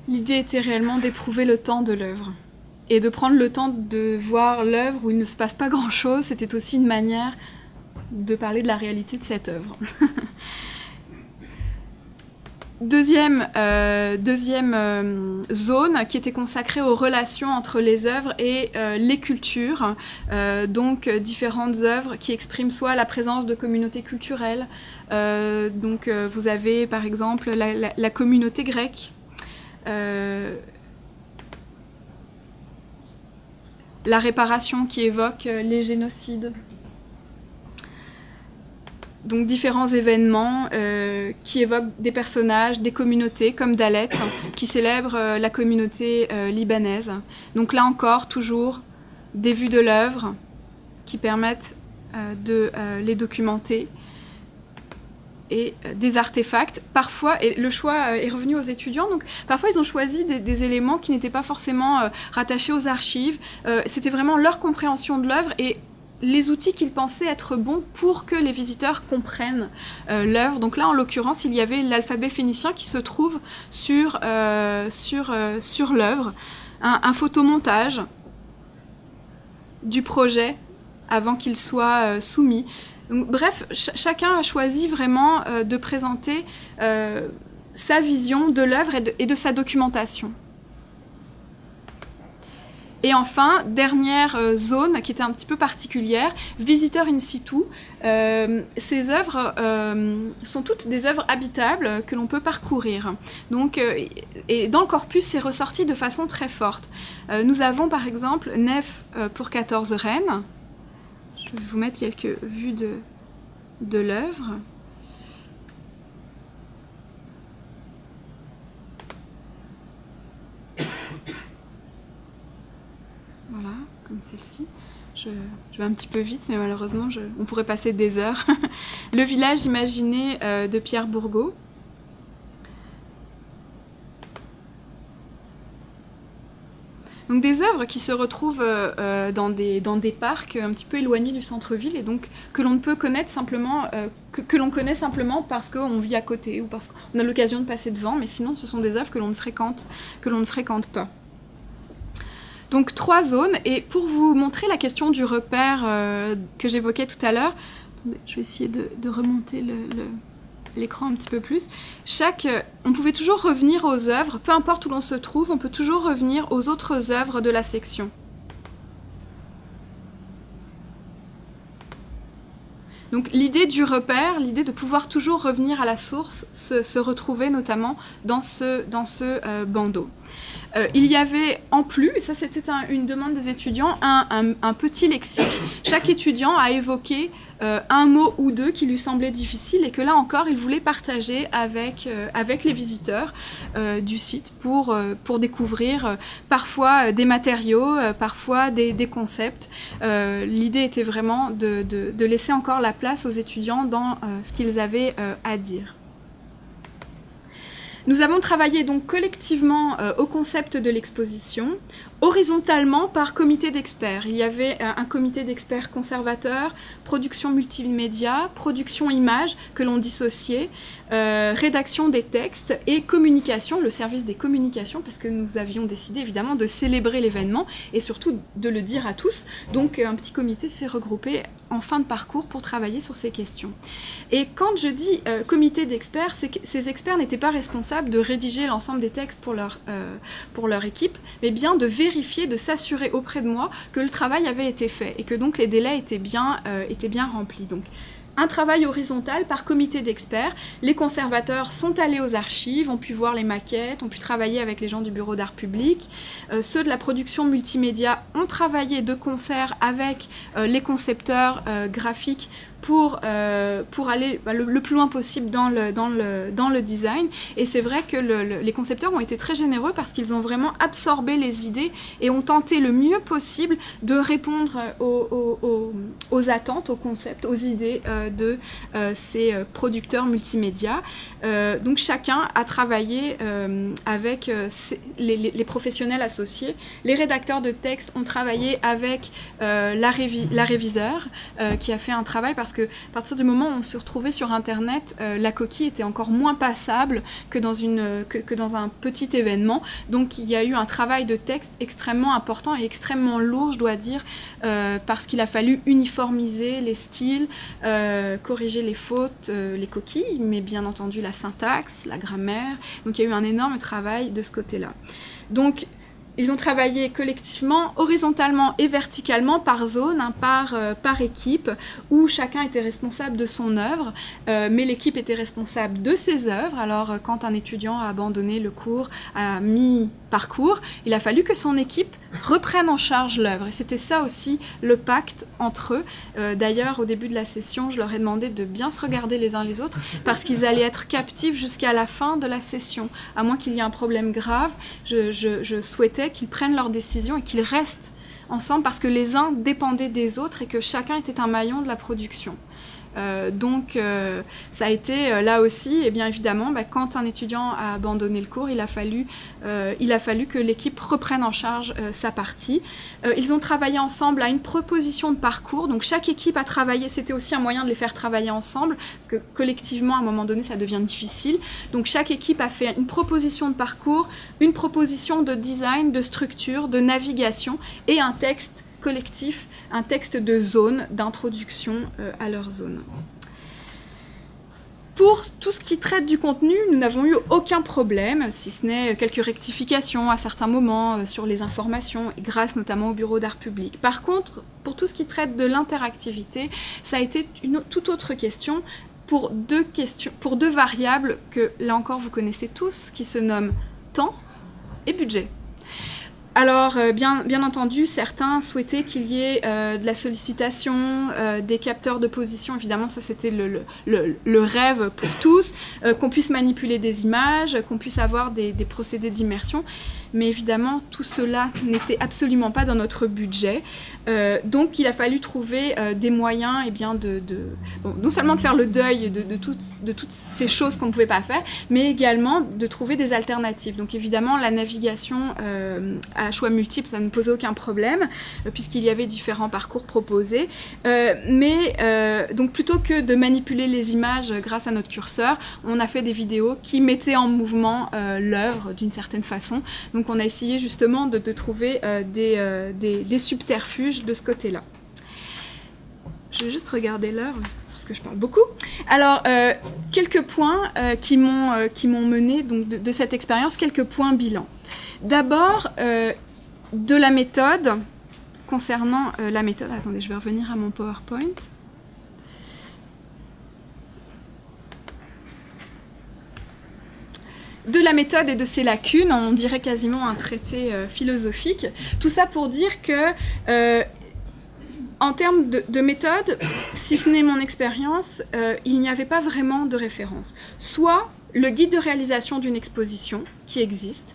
L'idée était réellement d'éprouver le temps de l'œuvre. Et de prendre le temps de voir l'œuvre où il ne se passe pas grand-chose, c'était aussi une manière de parler de la réalité de cette œuvre. Deuxième zone qui était consacrée aux relations entre les œuvres et les cultures, donc différentes œuvres qui expriment soit la présence de communautés culturelles, donc vous avez par exemple la communauté grecque, la réparation qui évoque les génocides. Donc différents événements qui évoquent des personnages, des communautés comme Dalet, qui célèbre la communauté libanaise. Donc là encore, toujours des vues de l'œuvre qui permettent de les documenter et des artefacts. Parfois, et le choix est revenu aux étudiants, donc parfois ils ont choisi des éléments qui n'étaient pas forcément rattachés aux archives. C'était vraiment leur compréhension de l'œuvre et les outils qu'ils pensaient être bons pour que les visiteurs comprennent l'œuvre. Donc là, en l'occurrence, il y avait l'alphabet phénicien qui se trouve sur l'œuvre, un photomontage du projet avant qu'il soit soumis. Donc, bref, chacun a choisi vraiment de présenter sa vision de l'œuvre et de sa documentation. Et enfin, dernière zone qui était un petit peu particulière, visiteurs in situ. Ces œuvres sont toutes des œuvres habitables que l'on peut parcourir. Donc, et dans le corpus, c'est ressorti de façon très forte. Nous avons par exemple Nef pour 14 reines. Je vais vous mettre quelques vues de l'œuvre. Voilà, comme celle-ci. Je vais un petit peu vite, mais malheureusement, on pourrait passer des heures. Le village imaginé de Pierre Bourgault. Donc des œuvres qui se retrouvent dans des parcs un petit peu éloignés du centre-ville et donc que l'on ne peut connaître simplement, que l'on connaît simplement parce qu'on vit à côté ou parce qu'on a l'occasion de passer devant, mais sinon ce sont des œuvres que l'on ne fréquente pas. Donc 3 zones, et pour vous montrer la question du repère que j'évoquais tout à l'heure, je vais essayer de remonter l'écran un petit peu plus. On pouvait toujours revenir aux œuvres, peu importe où l'on se trouve, on peut toujours revenir aux autres œuvres de la section. Donc l'idée du repère, l'idée de pouvoir toujours revenir à la source, se retrouvait notamment dans ce bandeau. Il y avait en plus, et ça c'était une demande des étudiants, un petit lexique. Chaque étudiant a évoqué un mot ou deux qui lui semblait difficile et que là encore il voulait partager avec les visiteurs du site pour découvrir parfois des matériaux, parfois des concepts. L'idée était vraiment de laisser encore la place aux étudiants dans ce qu'ils avaient à dire. Nous avons travaillé donc collectivement au concept de l'exposition, horizontalement par comité d'experts. Il y avait un comité d'experts conservateurs, production multimédia, production image que l'on dissociait, rédaction des textes et communication, le service des communications, parce que nous avions décidé évidemment de célébrer l'événement et surtout de le dire à tous. Donc un petit comité s'est regroupé en fin de parcours pour travailler sur ces questions. Et quand je dis comité d'experts, c'est que ces experts n'étaient pas responsables de rédiger l'ensemble des textes pour leur équipe, mais bien de vérifier, de s'assurer auprès de moi que le travail avait été fait et que donc les délais étaient bien remplis. Donc, un travail horizontal par comité d'experts. Les conservateurs sont allés aux archives, ont pu voir les maquettes, ont pu travailler avec les gens du bureau d'art public. Ceux de la production multimédia ont travaillé de concert avec les concepteurs graphiques pour aller le plus loin possible dans le design. Et c'est vrai que les concepteurs ont été très généreux parce qu'ils ont vraiment absorbé les idées et ont tenté le mieux possible de répondre aux attentes, aux concepts, aux idées de ces producteurs multimédia. Donc chacun a travaillé avec les professionnels associés. Les rédacteurs de textes ont travaillé avec la réviseure qui a fait un travail parce que à partir du moment où on se retrouvait sur Internet, la coquille était encore moins passable que dans un petit événement. Donc il y a eu un travail de texte extrêmement important et extrêmement lourd, je dois dire, parce qu'il a fallu uniformiser les styles, corriger les fautes, les coquilles, mais bien entendu la syntaxe, la grammaire. Donc il y a eu un énorme travail de ce côté-là. Donc ils ont travaillé collectivement, horizontalement et verticalement, par zone, hein, par équipe, où chacun était responsable de son œuvre, mais l'équipe était responsable de ses œuvres. Alors, quand un étudiant a abandonné le cours à mi-parcours, il a fallu que son équipe reprenne en charge l'œuvre. Et c'était ça aussi le pacte entre eux. D'ailleurs, au début de la session, je leur ai demandé de bien se regarder les uns les autres, parce qu'ils allaient être captifs jusqu'à la fin de la session. À moins qu'il y ait un problème grave, je souhaitais qu'ils prennent leurs décisions et qu'ils restent ensemble parce que les uns dépendaient des autres et que chacun était un maillon de la production. Donc ça a été là aussi, et bien évidemment, quand un étudiant a abandonné le cours, il a fallu que l'équipe reprenne en charge sa partie. Ils ont travaillé ensemble à une proposition de parcours, donc chaque équipe a travaillé, c'était aussi un moyen de les faire travailler ensemble, parce que collectivement, à un moment donné, ça devient difficile. Donc chaque équipe a fait une proposition de parcours, une proposition de design, de structure, de navigation et un texte collectif, un texte de zone, d'introduction à leur zone. Pour tout ce qui traite du contenu, nous n'avons eu aucun problème, si ce n'est quelques rectifications à certains moments sur les informations, grâce notamment au Bureau d'art public. Par contre, pour tout ce qui traite de l'interactivité, ça a été une toute autre question pour deux variables que, là encore, vous connaissez tous, qui se nomment temps et budget. Alors, bien entendu, certains souhaitaient qu'il y ait de la sollicitation, des capteurs de position. Évidemment, ça, c'était le rêve pour tous, qu'on puisse manipuler des images, qu'on puisse avoir des procédés d'immersion. Mais évidemment, tout cela n'était absolument pas dans notre budget. Donc, il a fallu trouver des moyens non seulement de faire le deuil de toutes ces choses qu'on ne pouvait pas faire, mais également de trouver des alternatives. Donc, évidemment, la navigation à choix multiples, ça ne posait aucun problème, puisqu'il y avait différents parcours proposés. Donc, plutôt que de manipuler les images grâce à notre curseur, on a fait des vidéos qui mettaient en mouvement l'œuvre d'une certaine façon. Donc on a essayé justement de trouver des subterfuges de ce côté-là. Je vais juste regarder l'heure, parce que je parle beaucoup. Alors, quelques points qui m'ont mené donc, de cette expérience, quelques points bilan. D'abord, de la méthode, concernant la méthode... Attendez, je vais revenir à mon PowerPoint. De la méthode et de ses lacunes, on dirait quasiment un traité philosophique. Tout ça pour dire que, en termes de méthode, si ce n'est mon expérience, il n'y avait pas vraiment de référence. Soit le guide de réalisation d'une exposition qui existe,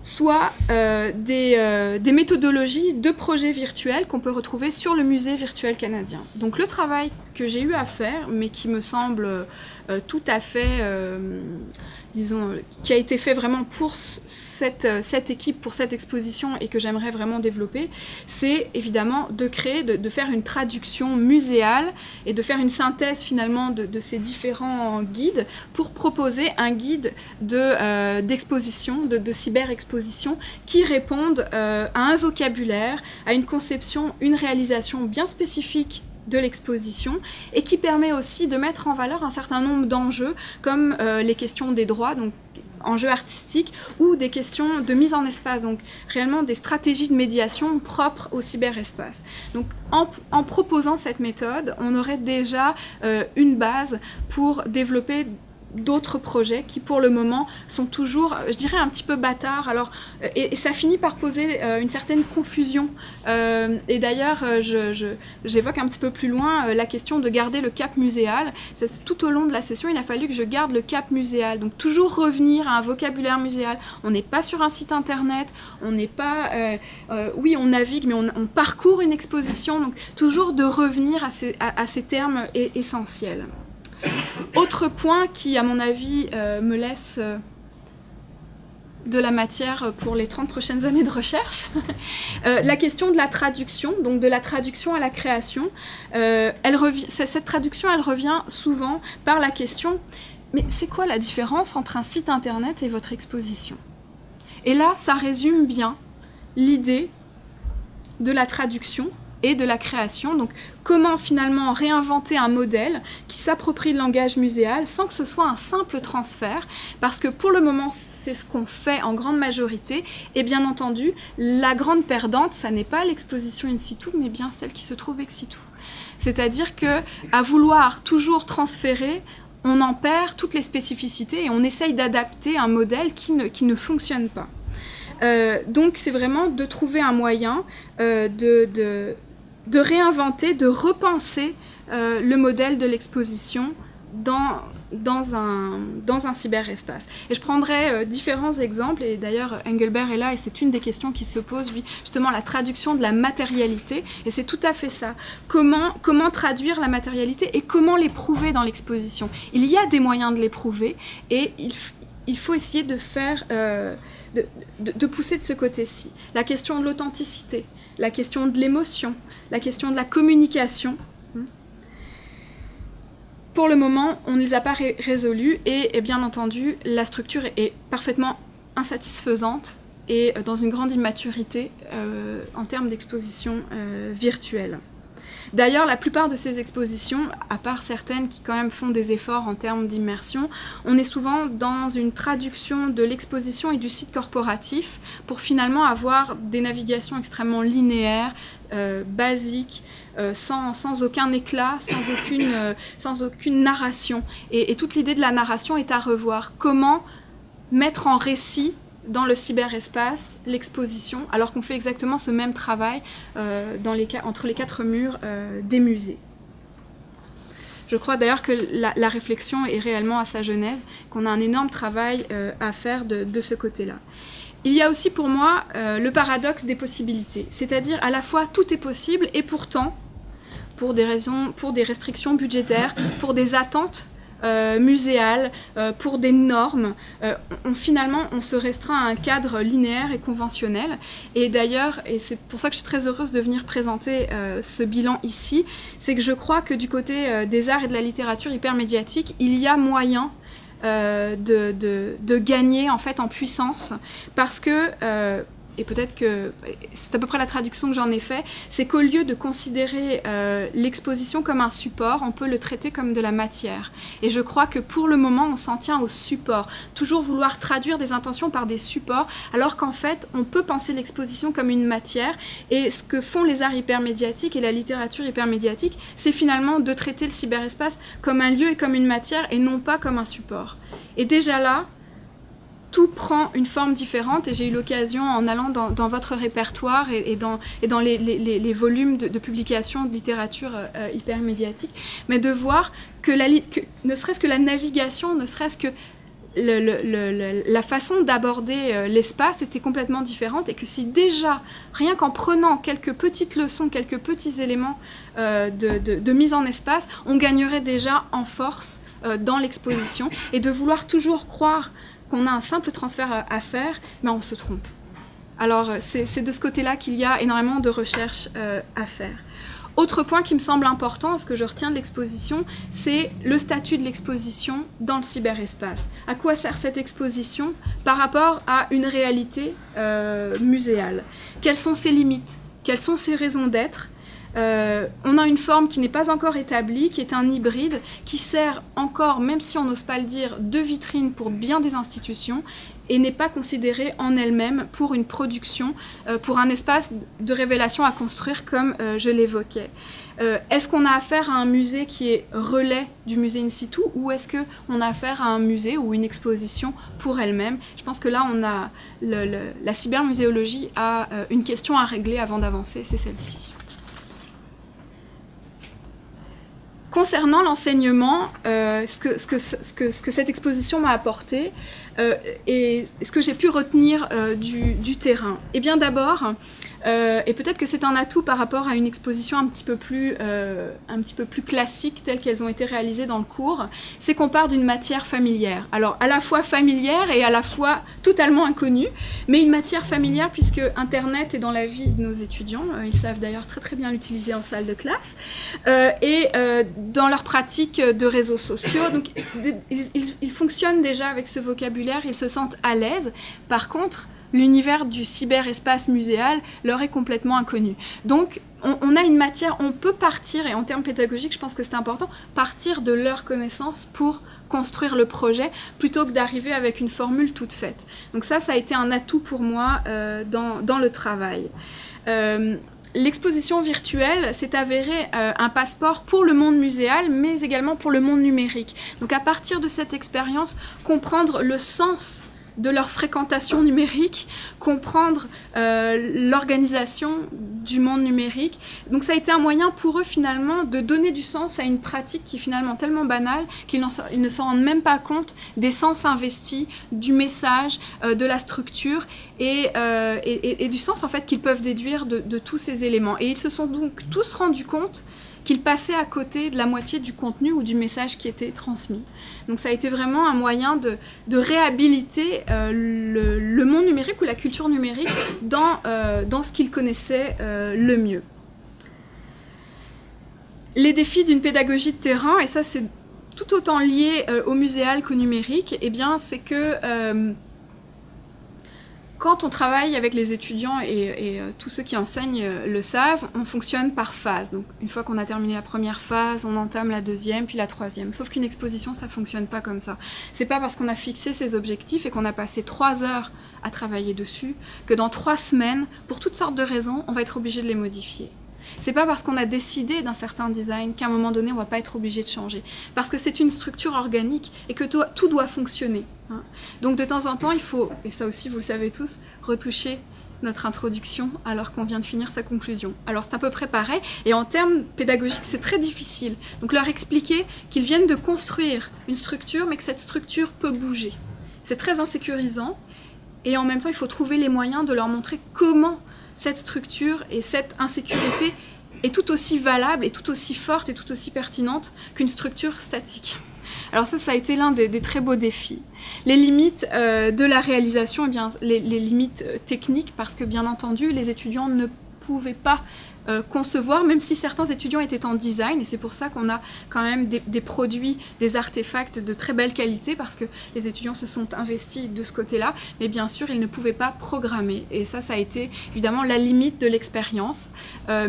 soit des méthodologies de projets virtuels qu'on peut retrouver sur le musée virtuel canadien. Donc le travail que j'ai eu à faire, mais qui me semble tout à fait... qui a été fait vraiment pour cette équipe, pour cette exposition et que j'aimerais vraiment développer, c'est évidemment de créer, de faire une traduction muséale et de faire une synthèse finalement de ces différents guides pour proposer un guide d'exposition, de cyber-exposition qui répondent à un vocabulaire, à une conception, une réalisation bien spécifique de l'exposition et qui permet aussi de mettre en valeur un certain nombre d'enjeux comme les questions des droits, donc enjeux artistiques, ou des questions de mise en espace, donc réellement des stratégies de médiation propres au cyberespace. Donc en proposant cette méthode, on aurait déjà une base pour développer d'autres projets qui pour le moment sont toujours, je dirais, un petit peu bâtards. Alors, et ça finit par poser une certaine confusion. Et d'ailleurs, j'évoque un petit peu plus loin la question de garder le cap muséal. Tout au long de la session, il a fallu que je garde le cap muséal. Donc toujours revenir à un vocabulaire muséal. On n'est pas sur un site internet, on n'est pas... oui, on navigue, mais on parcourt une exposition. Donc toujours de revenir à ces termes essentiels. Autre point qui, à mon avis, me laisse de la matière pour les 30 prochaines années de recherche. La question de la traduction, donc de la traduction à la création, cette traduction, elle revient souvent par la question « mais c'est quoi la différence entre un site internet et votre exposition ?» Et là, ça résume bien l'idée de la traduction et de la création. Donc, comment finalement réinventer un modèle qui s'approprie le langage muséal sans que ce soit un simple transfert, parce que pour le moment, c'est ce qu'on fait en grande majorité, et bien entendu, la grande perdante, ça n'est pas l'exposition in situ, mais bien celle qui se trouve ex situ. C'est-à-dire qu'à vouloir toujours transférer, on en perd toutes les spécificités et on essaye d'adapter un modèle qui ne fonctionne pas. Donc c'est vraiment de trouver un moyen de réinventer, de repenser le modèle de l'exposition dans un cyberespace. Et je prendrai différents exemples, et d'ailleurs Engelbert est là, et c'est une des questions qui se pose, lui, justement la traduction de la matérialité, et c'est tout à fait ça. Comment traduire la matérialité et comment l'éprouver dans l'exposition? Il y a des moyens de l'éprouver, et il faut essayer de faire... de pousser de ce côté-ci. La question de l'authenticité, la question de l'émotion, la question de la communication. Pour le moment, on ne les a pas résolus et bien entendu, la structure est parfaitement insatisfaisante et dans une grande immaturité en termes d'exposition virtuelle. D'ailleurs, la plupart de ces expositions, à part certaines qui quand même font des efforts en termes d'immersion, on est souvent dans une traduction de l'exposition et du site corporatif pour finalement avoir des navigations extrêmement linéaires, basiques, sans aucun éclat, sans aucune narration. Et toute l'idée de la narration est à revoir. Comment mettre en récit dans le cyberespace l'exposition, alors qu'on fait exactement ce même travail entre les quatre murs des musées. Je crois d'ailleurs que la réflexion est réellement à sa genèse, qu'on a un énorme travail à faire de ce côté-là. Il y a aussi pour moi le paradoxe des possibilités, c'est-à-dire à la fois tout est possible et pourtant, pour des restrictions budgétaires, pour des attentes muséales, pour des normes, finalement on se restreint à un cadre linéaire et conventionnel. Et d'ailleurs, et c'est pour ça que je suis très heureuse de venir présenter ce bilan ici, c'est que je crois que du côté des arts et de la littérature hypermédiatique, il y a moyen de gagner en fait en puissance, parce que et peut-être que c'est à peu près la traduction que j'en ai fait, c'est qu'au lieu de considérer l'exposition comme un support, on peut le traiter comme de la matière. Et je crois que pour le moment, on s'en tient au support. Toujours vouloir traduire des intentions par des supports, alors qu'en fait, on peut penser l'exposition comme une matière. Et ce que font les arts hypermédiatiques et la littérature hypermédiatique, c'est finalement de traiter le cyberespace comme un lieu et comme une matière, et non pas comme un support. Et déjà là, tout prend une forme différente, et j'ai eu l'occasion, en allant dans votre répertoire et dans les volumes de publications de littérature hypermédiatique, mais de voir que ne serait-ce que la navigation, ne serait-ce que la façon d'aborder l'espace était complètement différente, et que si déjà, rien qu'en prenant quelques petites leçons, quelques petits éléments de mise en espace, on gagnerait déjà en force dans l'exposition, et de vouloir toujours croire qu'on a un simple transfert à faire, mais on se trompe. Alors, c'est de ce côté-là qu'il y a énormément de recherches à faire. Autre point qui me semble important, ce que je retiens de l'exposition, c'est le statut de l'exposition dans le cyberespace. À quoi sert cette exposition par rapport à une réalité muséale? Quelles sont ses limites? Quelles sont ses raisons d'être? On a une forme qui n'est pas encore établie, qui est un hybride, qui sert encore, même si on n'ose pas le dire, de vitrine pour bien des institutions, et n'est pas considérée en elle-même pour une production, pour un espace de révélation à construire, comme je l'évoquais. Est-ce qu'on a affaire à un musée qui est relais du musée in situ, ou est-ce qu'on a affaire à un musée ou une exposition pour elle-même? Je pense que là, la cybermuséologie a une question à régler avant d'avancer, c'est celle-ci. Concernant l'enseignement, ce que cette exposition m'a apporté et ce que j'ai pu retenir du terrain, eh bien d'abord, et peut-être que c'est un atout par rapport à une exposition un petit peu plus classique telles qu'elles ont été réalisées dans le cours, c'est qu'on part d'une matière familière. Alors à la fois familière et à la fois totalement inconnue, mais une matière familière puisque Internet est dans la vie de nos étudiants, ils savent d'ailleurs très très bien l'utiliser en salle de classe, et dans leur pratique de réseaux sociaux, donc ils fonctionnent déjà avec ce vocabulaire, ils se sentent à l'aise. Par contre, l'univers du cyberespace muséal leur est complètement inconnu. Donc, on a une matière, on peut partir, et en termes pédagogiques, je pense que c'est important, partir de leurs connaissances pour construire le projet, plutôt que d'arriver avec une formule toute faite. Donc ça a été un atout pour moi dans le travail. L'exposition virtuelle s'est avérée un passeport pour le monde muséal, mais également pour le monde numérique. Donc à partir de cette expérience, comprendre le sens de leur fréquentation numérique, comprendre l'organisation du monde numérique. Donc ça a été un moyen pour eux finalement de donner du sens à une pratique qui est finalement tellement banale qu'ils ne s'en rendent même pas compte des sens investis, du message, de la structure et du sens en fait qu'ils peuvent déduire de tous ces éléments. Et ils se sont donc tous rendus compte qu'ils passaient à côté de la moitié du contenu ou du message qui était transmis. Donc ça a été vraiment un moyen de réhabiliter le monde numérique ou la culture numérique dans ce qu'ils connaissaient le mieux. Les défis d'une pédagogie de terrain, et ça c'est tout autant lié au muséal qu'au numérique, eh bien c'est que quand on travaille avec les étudiants et tous ceux qui enseignent le savent, on fonctionne par phase. Donc une fois qu'on a terminé la première phase, on entame la deuxième, puis la troisième. Sauf qu'une exposition, ça ne fonctionne pas comme ça. C'est pas parce qu'on a fixé ses objectifs et qu'on a passé 3 heures à travailler dessus que dans 3 semaines, pour toutes sortes de raisons, on va être obligé de les modifier. C'est pas parce qu'on a décidé d'un certain design qu'à un moment donné, on va pas être obligé de changer. Parce que c'est une structure organique et que tout doit fonctionner. Hein. Donc de temps en temps, il faut, et ça aussi vous le savez tous, retoucher notre introduction alors qu'on vient de finir sa conclusion. Alors c'est à peu près pareil, et en termes pédagogiques, c'est très difficile. Donc leur expliquer qu'ils viennent de construire une structure, mais que cette structure peut bouger. C'est très insécurisant, et en même temps, il faut trouver les moyens de leur montrer comment cette structure et cette insécurité est tout aussi valable et tout aussi forte et tout aussi pertinente qu'une structure statique. Alors ça a été l'un des très beaux défis. Les limites de la réalisation, eh bien, les limites techniques, parce que bien entendu, les étudiants ne pouvaient pas concevoir, même si certains étudiants étaient en design, et c'est pour ça qu'on a quand même des produits, des artefacts de très belle qualité, parce que les étudiants se sont investis de ce côté-là, mais bien sûr, ils ne pouvaient pas programmer, et ça a été évidemment la limite de l'expérience,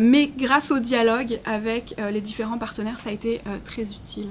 mais grâce au dialogue avec les différents partenaires, ça a été très utile.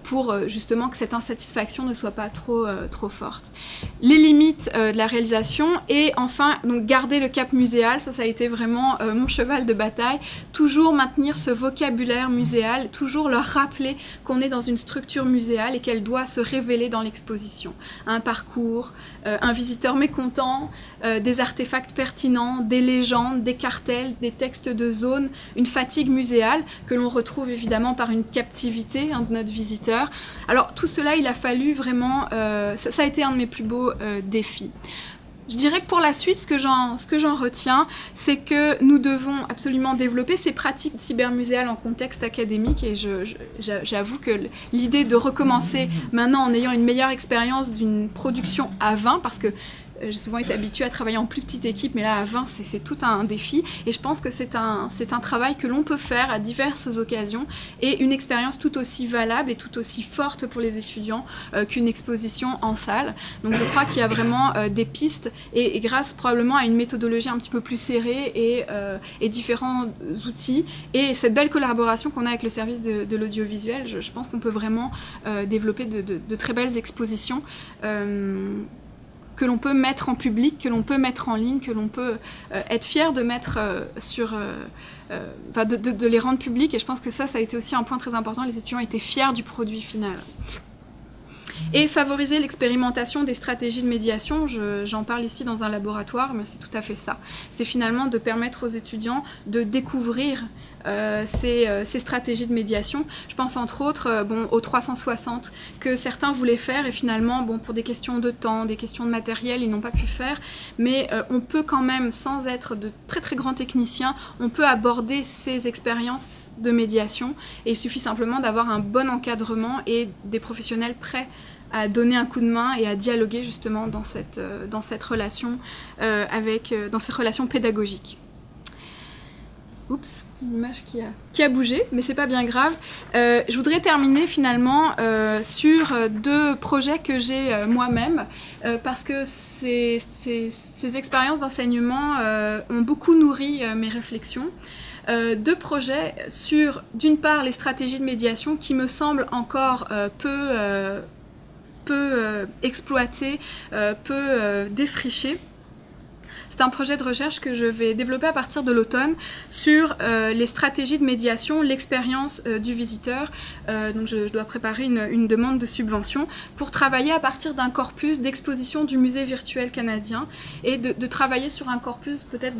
Pour justement que cette insatisfaction ne soit pas trop forte. Les limites de la réalisation et enfin donc garder le cap muséal, ça a été vraiment mon cheval de bataille, toujours maintenir ce vocabulaire muséal, toujours leur rappeler qu'on est dans une structure muséale et qu'elle doit se révéler dans l'exposition. Un parcours, un visiteur mécontent, des artefacts pertinents, des légendes, des cartels, des textes de zone, une fatigue muséale que l'on retrouve évidemment par une captivité de notre visiteur. Alors tout cela, il a fallu vraiment, ça a été un de mes plus beaux défis. Je dirais que pour la suite, ce que j'en retiens, c'est que nous devons absolument développer ces pratiques cybermuséales en contexte académique, et j'avoue que l'idée de recommencer maintenant en ayant une meilleure expérience d'une production à 20, parce que j'ai souvent été habituée à travailler en plus petite équipe, mais là à 20 c'est tout un défi, et je pense que c'est un travail que l'on peut faire à diverses occasions, et une expérience tout aussi valable et tout aussi forte pour les étudiants qu'une exposition en salle. Donc je crois qu'il y a vraiment des pistes, et grâce probablement à une méthodologie un petit peu plus serrée et différents outils, et cette belle collaboration qu'on a avec le service de l'audiovisuel, je pense qu'on peut vraiment développer de très belles expositions que l'on peut mettre en public, que l'on peut mettre en ligne, que l'on peut être fier de mettre de les rendre publics. Et je pense que ça a été aussi un point très important. Les étudiants étaient fiers du produit final. Et favoriser l'expérimentation des stratégies de médiation, j'en parle ici dans un laboratoire, mais c'est tout à fait ça. C'est finalement de permettre aux étudiants de découvrir ces stratégies de médiation. Je pense entre autres aux 360 que certains voulaient faire et finalement, pour des questions de temps, des questions de matériel, ils n'ont pas pu faire. Mais on peut quand même, sans être de très très grands techniciens, on peut aborder ces expériences de médiation et il suffit simplement d'avoir un bon encadrement et des professionnels prêts à donner un coup de main et à dialoguer justement dans cette relation dans cette relation pédagogique. Oups, une image qui a bougé, mais c'est pas bien grave. Je voudrais terminer finalement sur 2 projets que j'ai moi-même, parce que ces expériences d'enseignement ont beaucoup nourri mes réflexions. 2 projets sur, d'une part, les stratégies de médiation qui me semblent encore peu exploitées, peu défrichées. C'est un projet de recherche que je vais développer à partir de l'automne sur les stratégies de médiation, l'expérience du visiteur. Donc je dois préparer une demande de subvention pour travailler à partir d'un corpus d'exposition du Musée virtuel canadien et de travailler sur un corpus peut-être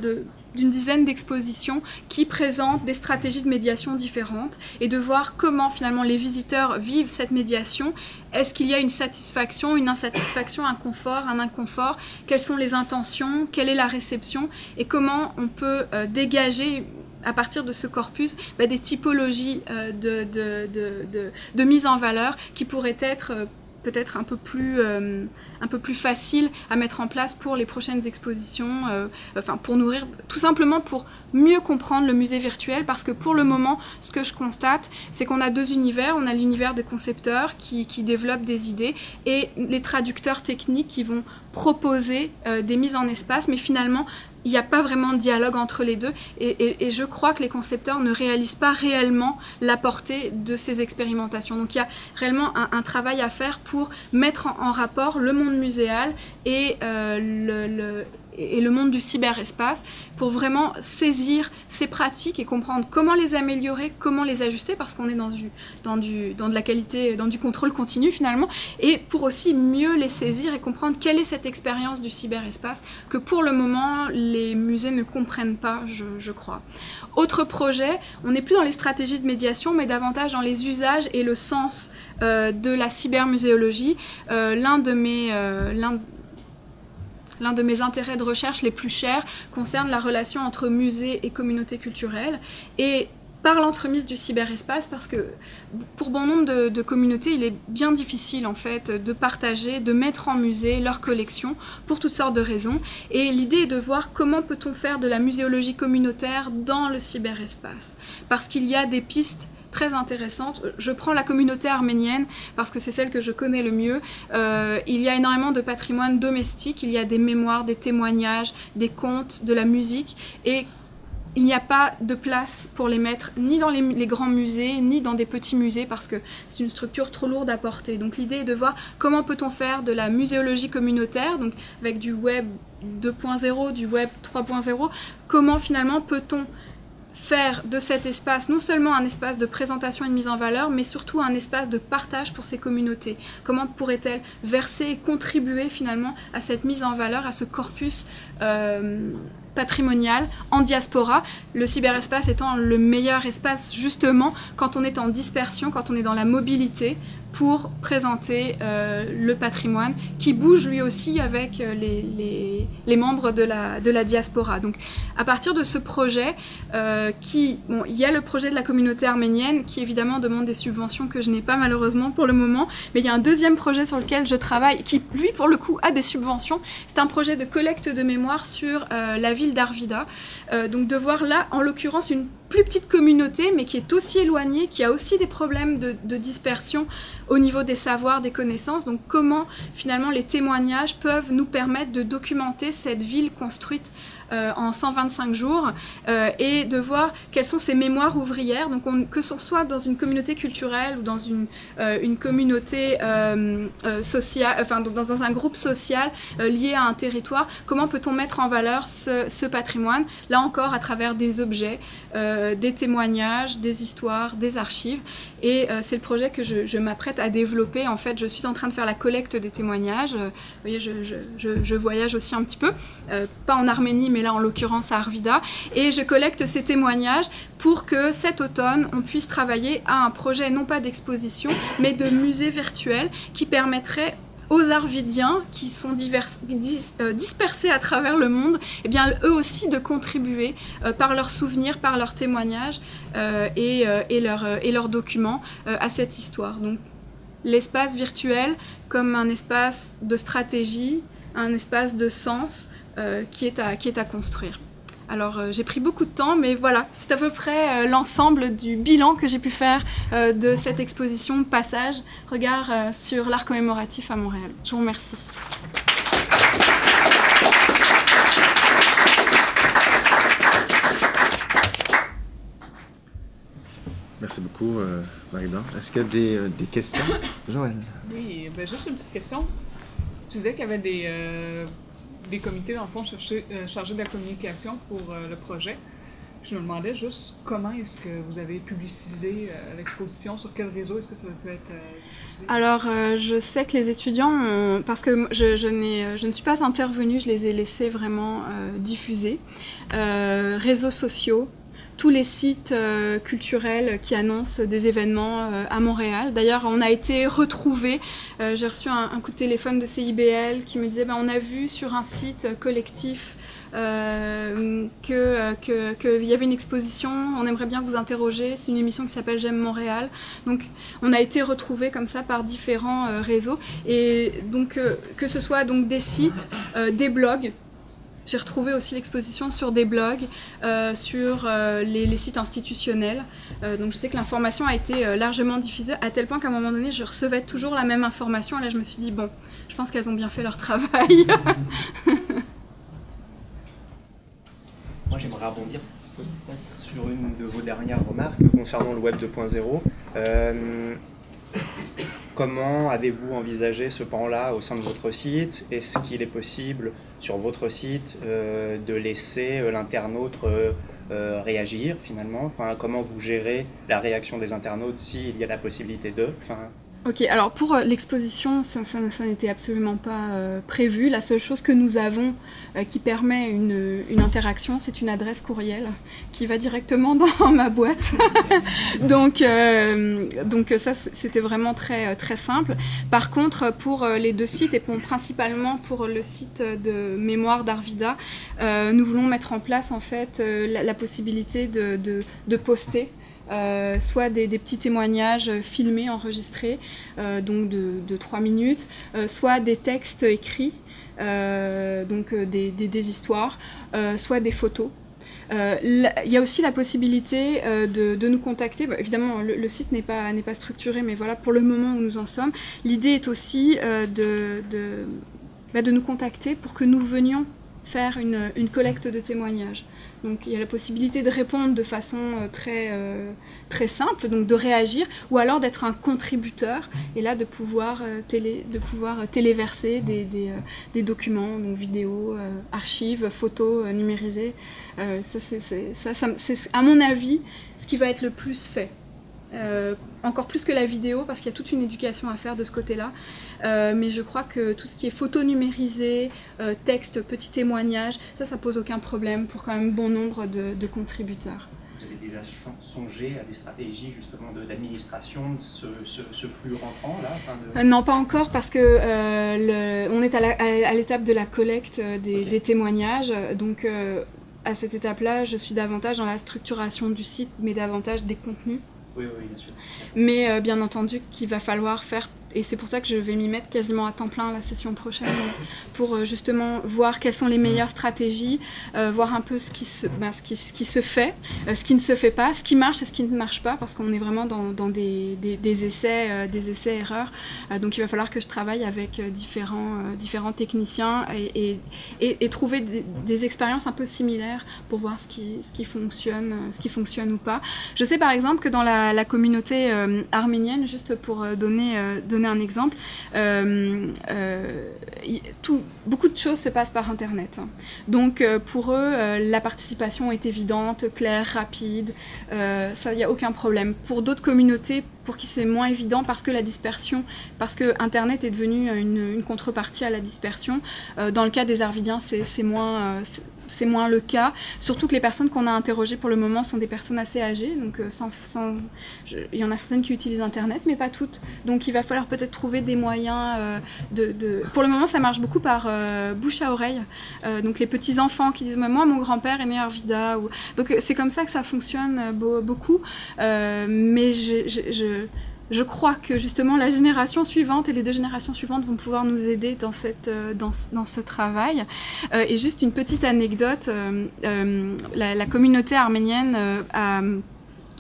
d'une dizaine d'expositions qui présentent des stratégies de médiation différentes et de voir comment finalement les visiteurs vivent cette médiation. Est-ce qu'il y a une satisfaction, une insatisfaction, un confort, un inconfort? Quelles sont les intentions? Quelle est la réception? Et comment on peut dégager à partir de ce corpus des typologies de mise en valeur qui pourraient être peut-être un peu plus facile à mettre en place pour les prochaines expositions, pour nourrir, tout simplement pour mieux comprendre le musée virtuel, parce que pour le moment, ce que je constate, c'est qu'on a 2 univers. On a l'univers des concepteurs qui développent des idées et les traducteurs techniques qui vont proposer des mises en espace, mais finalement, il n'y a pas vraiment de dialogue entre les deux et je crois que les concepteurs ne réalisent pas réellement la portée de ces expérimentations. Donc il y a réellement un travail à faire pour mettre en rapport le monde muséal et le monde du cyberespace pour vraiment saisir ces pratiques et comprendre comment les améliorer, comment les ajuster, parce qu'on est dans de la qualité, dans du contrôle continu finalement, et pour aussi mieux les saisir et comprendre quelle est cette expérience du cyberespace que pour le moment les musées ne comprennent pas, je crois. Autre projet, on n'est plus dans les stratégies de médiation, mais davantage dans les usages et le sens de la cybermuséologie. L'un de mes intérêts de recherche les plus chers concerne la relation entre musée et communauté culturelle et par l'entremise du cyberespace, parce que pour bon nombre de communautés, il est bien difficile en fait de partager, de mettre en musée leurs collections pour toutes sortes de raisons. Et l'idée est de voir comment peut-on faire de la muséologie communautaire dans le cyberespace, parce qu'il y a des pistes très intéressante. Je prends la communauté arménienne parce que c'est celle que je connais le mieux. Il y a énormément de patrimoine domestique, il y a des mémoires, des témoignages, des contes, de la musique, et il n'y a pas de place pour les mettre ni dans les grands musées, ni dans des petits musées, parce que c'est une structure trop lourde à porter. Donc l'idée est de voir comment peut-on faire de la muséologie communautaire, donc avec du web 2.0, du web 3.0, comment finalement peut-on faire de cet espace non seulement un espace de présentation et de mise en valeur, mais surtout un espace de partage pour ces communautés. Comment pourrait-elle verser et contribuer finalement à cette mise en valeur, à ce corpus patrimonial en diaspora, le cyberespace étant le meilleur espace justement quand on est en dispersion, quand on est dans la mobilité, pour présenter le patrimoine qui bouge lui aussi avec les membres de la diaspora. Donc à partir de ce projet, il y a le projet de la communauté arménienne qui évidemment demande des subventions que je n'ai pas malheureusement pour le moment, mais il y a un deuxième projet sur lequel je travaille qui lui pour le coup a des subventions. C'est un projet de collecte de mémoire sur la ville d'Arvida. Donc de voir là en l'occurrence une plus petite communauté, mais qui est aussi éloignée, qui a aussi des problèmes de dispersion au niveau des savoirs, des connaissances. Donc comment finalement les témoignages peuvent nous permettre de documenter cette ville construite en 125 jours et de voir quelles sont ces mémoires ouvrières. Donc que ce soit dans une communauté culturelle ou dans une communauté sociale, enfin dans un groupe social lié à un territoire, comment peut-on mettre en valeur ce patrimoine, là encore à travers des objets, des témoignages, des histoires, des archives. Et c'est le projet que je m'apprête à développer. En fait, je suis en train de faire la collecte des témoignages. Vous voyez, je voyage aussi un petit peu, pas en Arménie, mais là en l'occurrence à Arvida. Et je collecte ces témoignages pour que cet automne, on puisse travailler à un projet non pas d'exposition, mais de musée virtuel qui permettrait aux Arvidiens qui sont dispersés à travers le monde, eh bien, eux aussi de contribuer par leurs souvenirs, par leurs témoignages et leurs documents à cette histoire. Donc, l'espace virtuel comme un espace de stratégie, un espace de sens qui est à construire. Alors j'ai pris beaucoup de temps, mais voilà, c'est à peu près l'ensemble du bilan que j'ai pu faire de cette exposition Passage, regard sur l'art commémoratif à Montréal. Je vous remercie. Merci beaucoup, Marie-Blanche. Est-ce qu'il y a des questions? Joël? Oui, ben juste une petite question. Tu disais qu'il y avait des comités, dans le fond, chargés de la communication pour le projet. Je me demandais juste comment est-ce que vous avez publicisé l'exposition, sur quel réseau est-ce que ça peut être diffusé? Alors, je sais que les étudiants, parce que je ne suis pas intervenue, je les ai laissés vraiment diffuser. Réseaux sociaux, tous les sites culturels qui annoncent des événements à Montréal. D'ailleurs, on a été retrouvés. J'ai reçu un coup de téléphone de CIBL qui me disait on a vu sur un site collectif qu'il y avait une exposition, on aimerait bien vous interroger. C'est une émission qui s'appelle J'aime Montréal. Donc, on a été retrouvés comme ça par différents réseaux. Et donc, que ce soit donc, des sites, des blogs. J'ai retrouvé aussi l'exposition sur des blogs, sur les sites institutionnels. Donc je sais que l'information a été largement diffusée, à tel point qu'à un moment donné, je recevais toujours la même information. Et là, je me suis dit, bon, je pense qu'elles ont bien fait leur travail. Moi, j'aimerais rebondir sur une de vos dernières remarques concernant le Web 2.0. Comment avez-vous envisagé ce pan-là au sein de votre site? Est-ce qu'il est possible, sur votre site, de laisser l'internaute réagir, finalement? Enfin, comment vous gérez la réaction des internautes s'il y a la possibilité de... Ok, alors pour l'exposition, ça n'était absolument pas prévu. La seule chose que nous avons qui permet une interaction, c'est une adresse courriel qui va directement dans ma boîte. donc ça, c'était vraiment très, très simple. Par contre, pour les deux sites, et principalement pour le site de Mémoire d'Arvida, nous voulons mettre en place en fait la possibilité de poster soit des petits témoignages filmés, enregistrés, donc de 3 minutes, soit des textes écrits, donc des histoires, soit des photos. Il y a aussi la possibilité de nous contacter. Évidemment, le site n'est pas structuré, mais voilà, pour le moment où nous en sommes, l'idée est aussi de nous contacter pour que nous venions faire une collecte de témoignages. Donc il y a la possibilité de répondre de façon très simple, donc de réagir, ou alors d'être un contributeur, et là de pouvoir téléverser des documents, donc vidéos, archives, photos numérisées. Ça, c'est à mon avis ce qui va être le plus fait. Encore plus que la vidéo, parce qu'il y a toute une éducation à faire de ce côté-là. Mais je crois que tout ce qui est photo numérisée, texte, petits témoignages, ça pose aucun problème pour quand même bon nombre de contributeurs. Vous avez déjà songé à des stratégies justement d'administration de ce flux rentrant là Non, pas encore, parce que on est à l'étape de la collecte des témoignages. Donc à cette étape-là, je suis davantage dans la structuration du site, mais davantage des contenus. Oui, bien sûr. Mais bien entendu qu'il va falloir faire, et c'est pour ça que je vais m'y mettre quasiment à temps plein la session prochaine, pour justement voir quelles sont les meilleures stratégies, voir un peu ce qui se fait, ce qui ne se fait pas, ce qui marche et ce qui ne marche pas, parce qu'on est vraiment dans des essais-erreurs. Donc il va falloir que je travaille avec différents techniciens et trouver des expériences un peu similaires pour voir ce qui fonctionne ou pas. Je sais par exemple que dans la communauté arménienne, juste pour donner un exemple, beaucoup de choses se passent par Internet. Donc pour eux, la participation est évidente, claire, rapide, ça, il n'y a aucun problème. Pour d'autres communautés, pour qui c'est moins évident parce que Internet est devenu une contrepartie à la dispersion. Dans le cas des Arvidiens, c'est moins... c'est moins le cas. Surtout que les personnes qu'on a interrogées pour le moment sont des personnes assez âgées. Donc, il y en a certaines qui utilisent Internet, mais pas toutes. Donc, il va falloir peut-être trouver des moyens Pour le moment, ça marche beaucoup par bouche à oreille. Donc, les petits-enfants qui disent « Moi, mon grand-père est né à Arvida. » Donc, c'est comme ça que ça fonctionne beaucoup. Mais je crois que justement la génération suivante et les 2 générations suivantes vont pouvoir nous aider dans ce travail. Et juste une petite anecdote, la communauté arménienne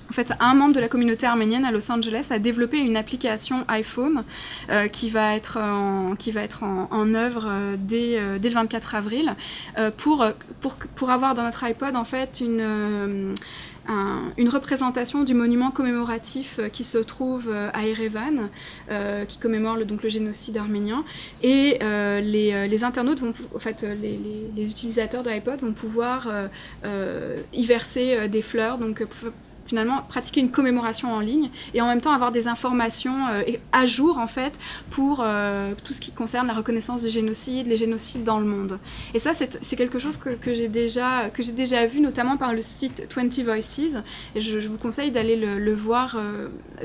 en fait, un membre de la communauté arménienne à Los Angeles a développé une application iPhone qui va être en œuvre dès le 24 avril pour avoir dans notre iPod en fait une représentation du monument commémoratif qui se trouve à Erevan, qui commémore donc le génocide arménien. Et les internautes les utilisateurs de iPod vont pouvoir y verser des fleurs, donc finalement pratiquer une commémoration en ligne et en même temps avoir des informations à jour en fait pour tout ce qui concerne la reconnaissance du génocide, les génocides dans le monde. Et ça c'est quelque chose que j'ai déjà vu notamment par le site 20 Voices et je vous conseille d'aller le voir,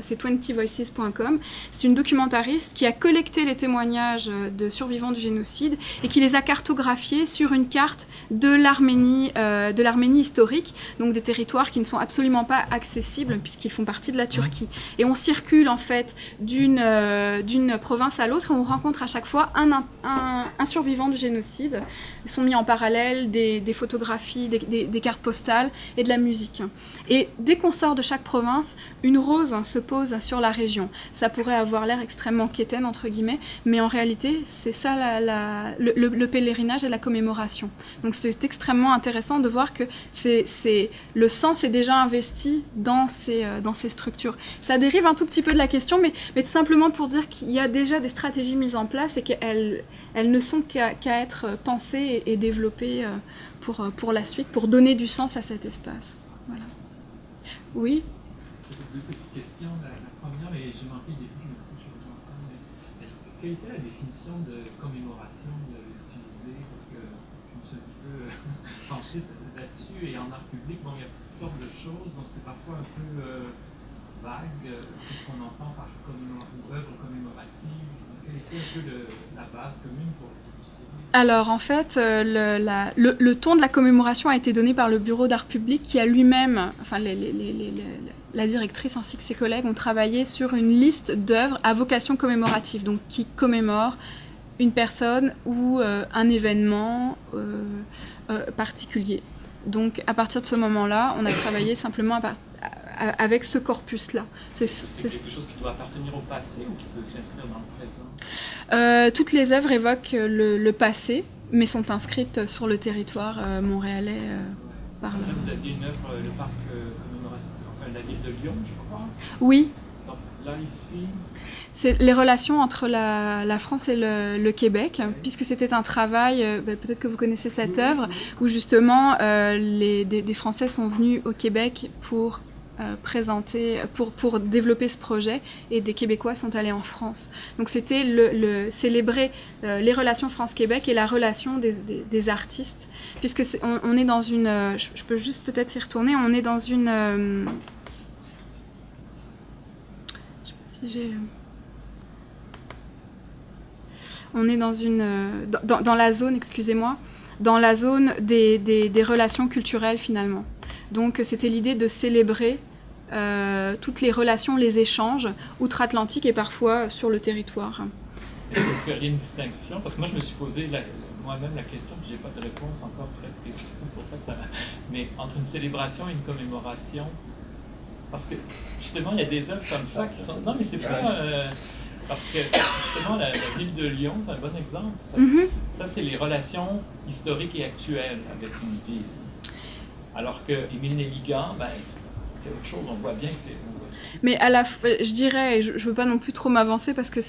c'est 20voices.com. C'est une documentariste qui a collecté les témoignages de survivants du génocide et qui les a cartographiés sur une carte de l'Arménie historique, donc des territoires qui ne sont absolument pas accessibles puisqu'ils font partie de la Turquie. Et on circule en fait d'une province à l'autre et on rencontre à chaque fois un survivant du génocide. Ils sont mis en parallèle des photographies, des cartes postales et de la musique. Et dès qu'on sort de chaque province, une rose se pose sur la région. Ça pourrait avoir l'air extrêmement quétaine entre guillemets, mais en réalité c'est ça le pèlerinage et la commémoration. Donc c'est extrêmement intéressant de voir que le sens est déjà investi dans ces structures. Ça dérive un tout petit peu de la question, mais tout simplement pour dire qu'il y a déjà des stratégies mises en place et qu'elles ne sont qu'à être pensées et développées pour la suite, pour donner du sens à cet espace. Voilà. Oui. Deux petites questions. La première, et j'ai manqué le début, je me suis dit, je vais vous entendre, mais quelle était la définition de commémoration que vous avez utilisée? Parce que je me suis un petit peu penché là-dessus, et en art public, bon, il y a toutes sortes de choses, donc c'est parfois un peu vague. Qu'est-ce qu'on entend par œuvre commémorative? Quelle était un peu la base commune pour... Alors en fait, le ton de la commémoration a été donné par le Bureau d'art public qui a lui-même, enfin la directrice ainsi que ses collègues ont travaillé sur une liste d'œuvres à vocation commémorative, donc qui commémorent une personne ou un événement particulier. Donc à partir de ce moment-là, on a travaillé simplement avec ce corpus-là. C'est quelque chose qui doit appartenir au passé ou qui peut s'inscrire dans le présent? Toutes les œuvres évoquent le passé, mais sont inscrites sur le territoire montréalais. Là, vous aviez une œuvre, le parc commémoratif, enfin la ville de Lyon, je crois. Oui. Donc là, ici... C'est les relations entre la France et le Québec, puisque c'était un travail, peut-être que vous connaissez cette œuvre, où justement des Français sont venus au Québec pour présenter, pour développer ce projet, et des Québécois sont allés en France. Donc c'était célébrer les relations France-Québec et la relation des artistes, puisque on est dans une... je peux juste peut-être y retourner, on est dans une... je sais pas si j'ai... On est dans dans la zone, excusez-moi, dans la zone des relations culturelles finalement. Donc c'était l'idée de célébrer toutes les relations, les échanges outre-Atlantique et parfois sur le territoire. Est-ce que vous feriez une distinction? Parce que moi je me suis posé moi-même la question, je n'ai pas de réponse encore très précise, c'est pour ça que mais entre une célébration et une commémoration, parce que justement il y a des œuvres comme ça qui sont... Non mais c'est pas... Parce que justement, la ville de Lyon, c'est un bon exemple. Ça, c'est les relations historiques et actuelles avec une ville. Alors que Émile Nelligan, c'est autre chose, on voit bien que c'est... Mais je dirais, je ne veux pas non plus trop m'avancer parce que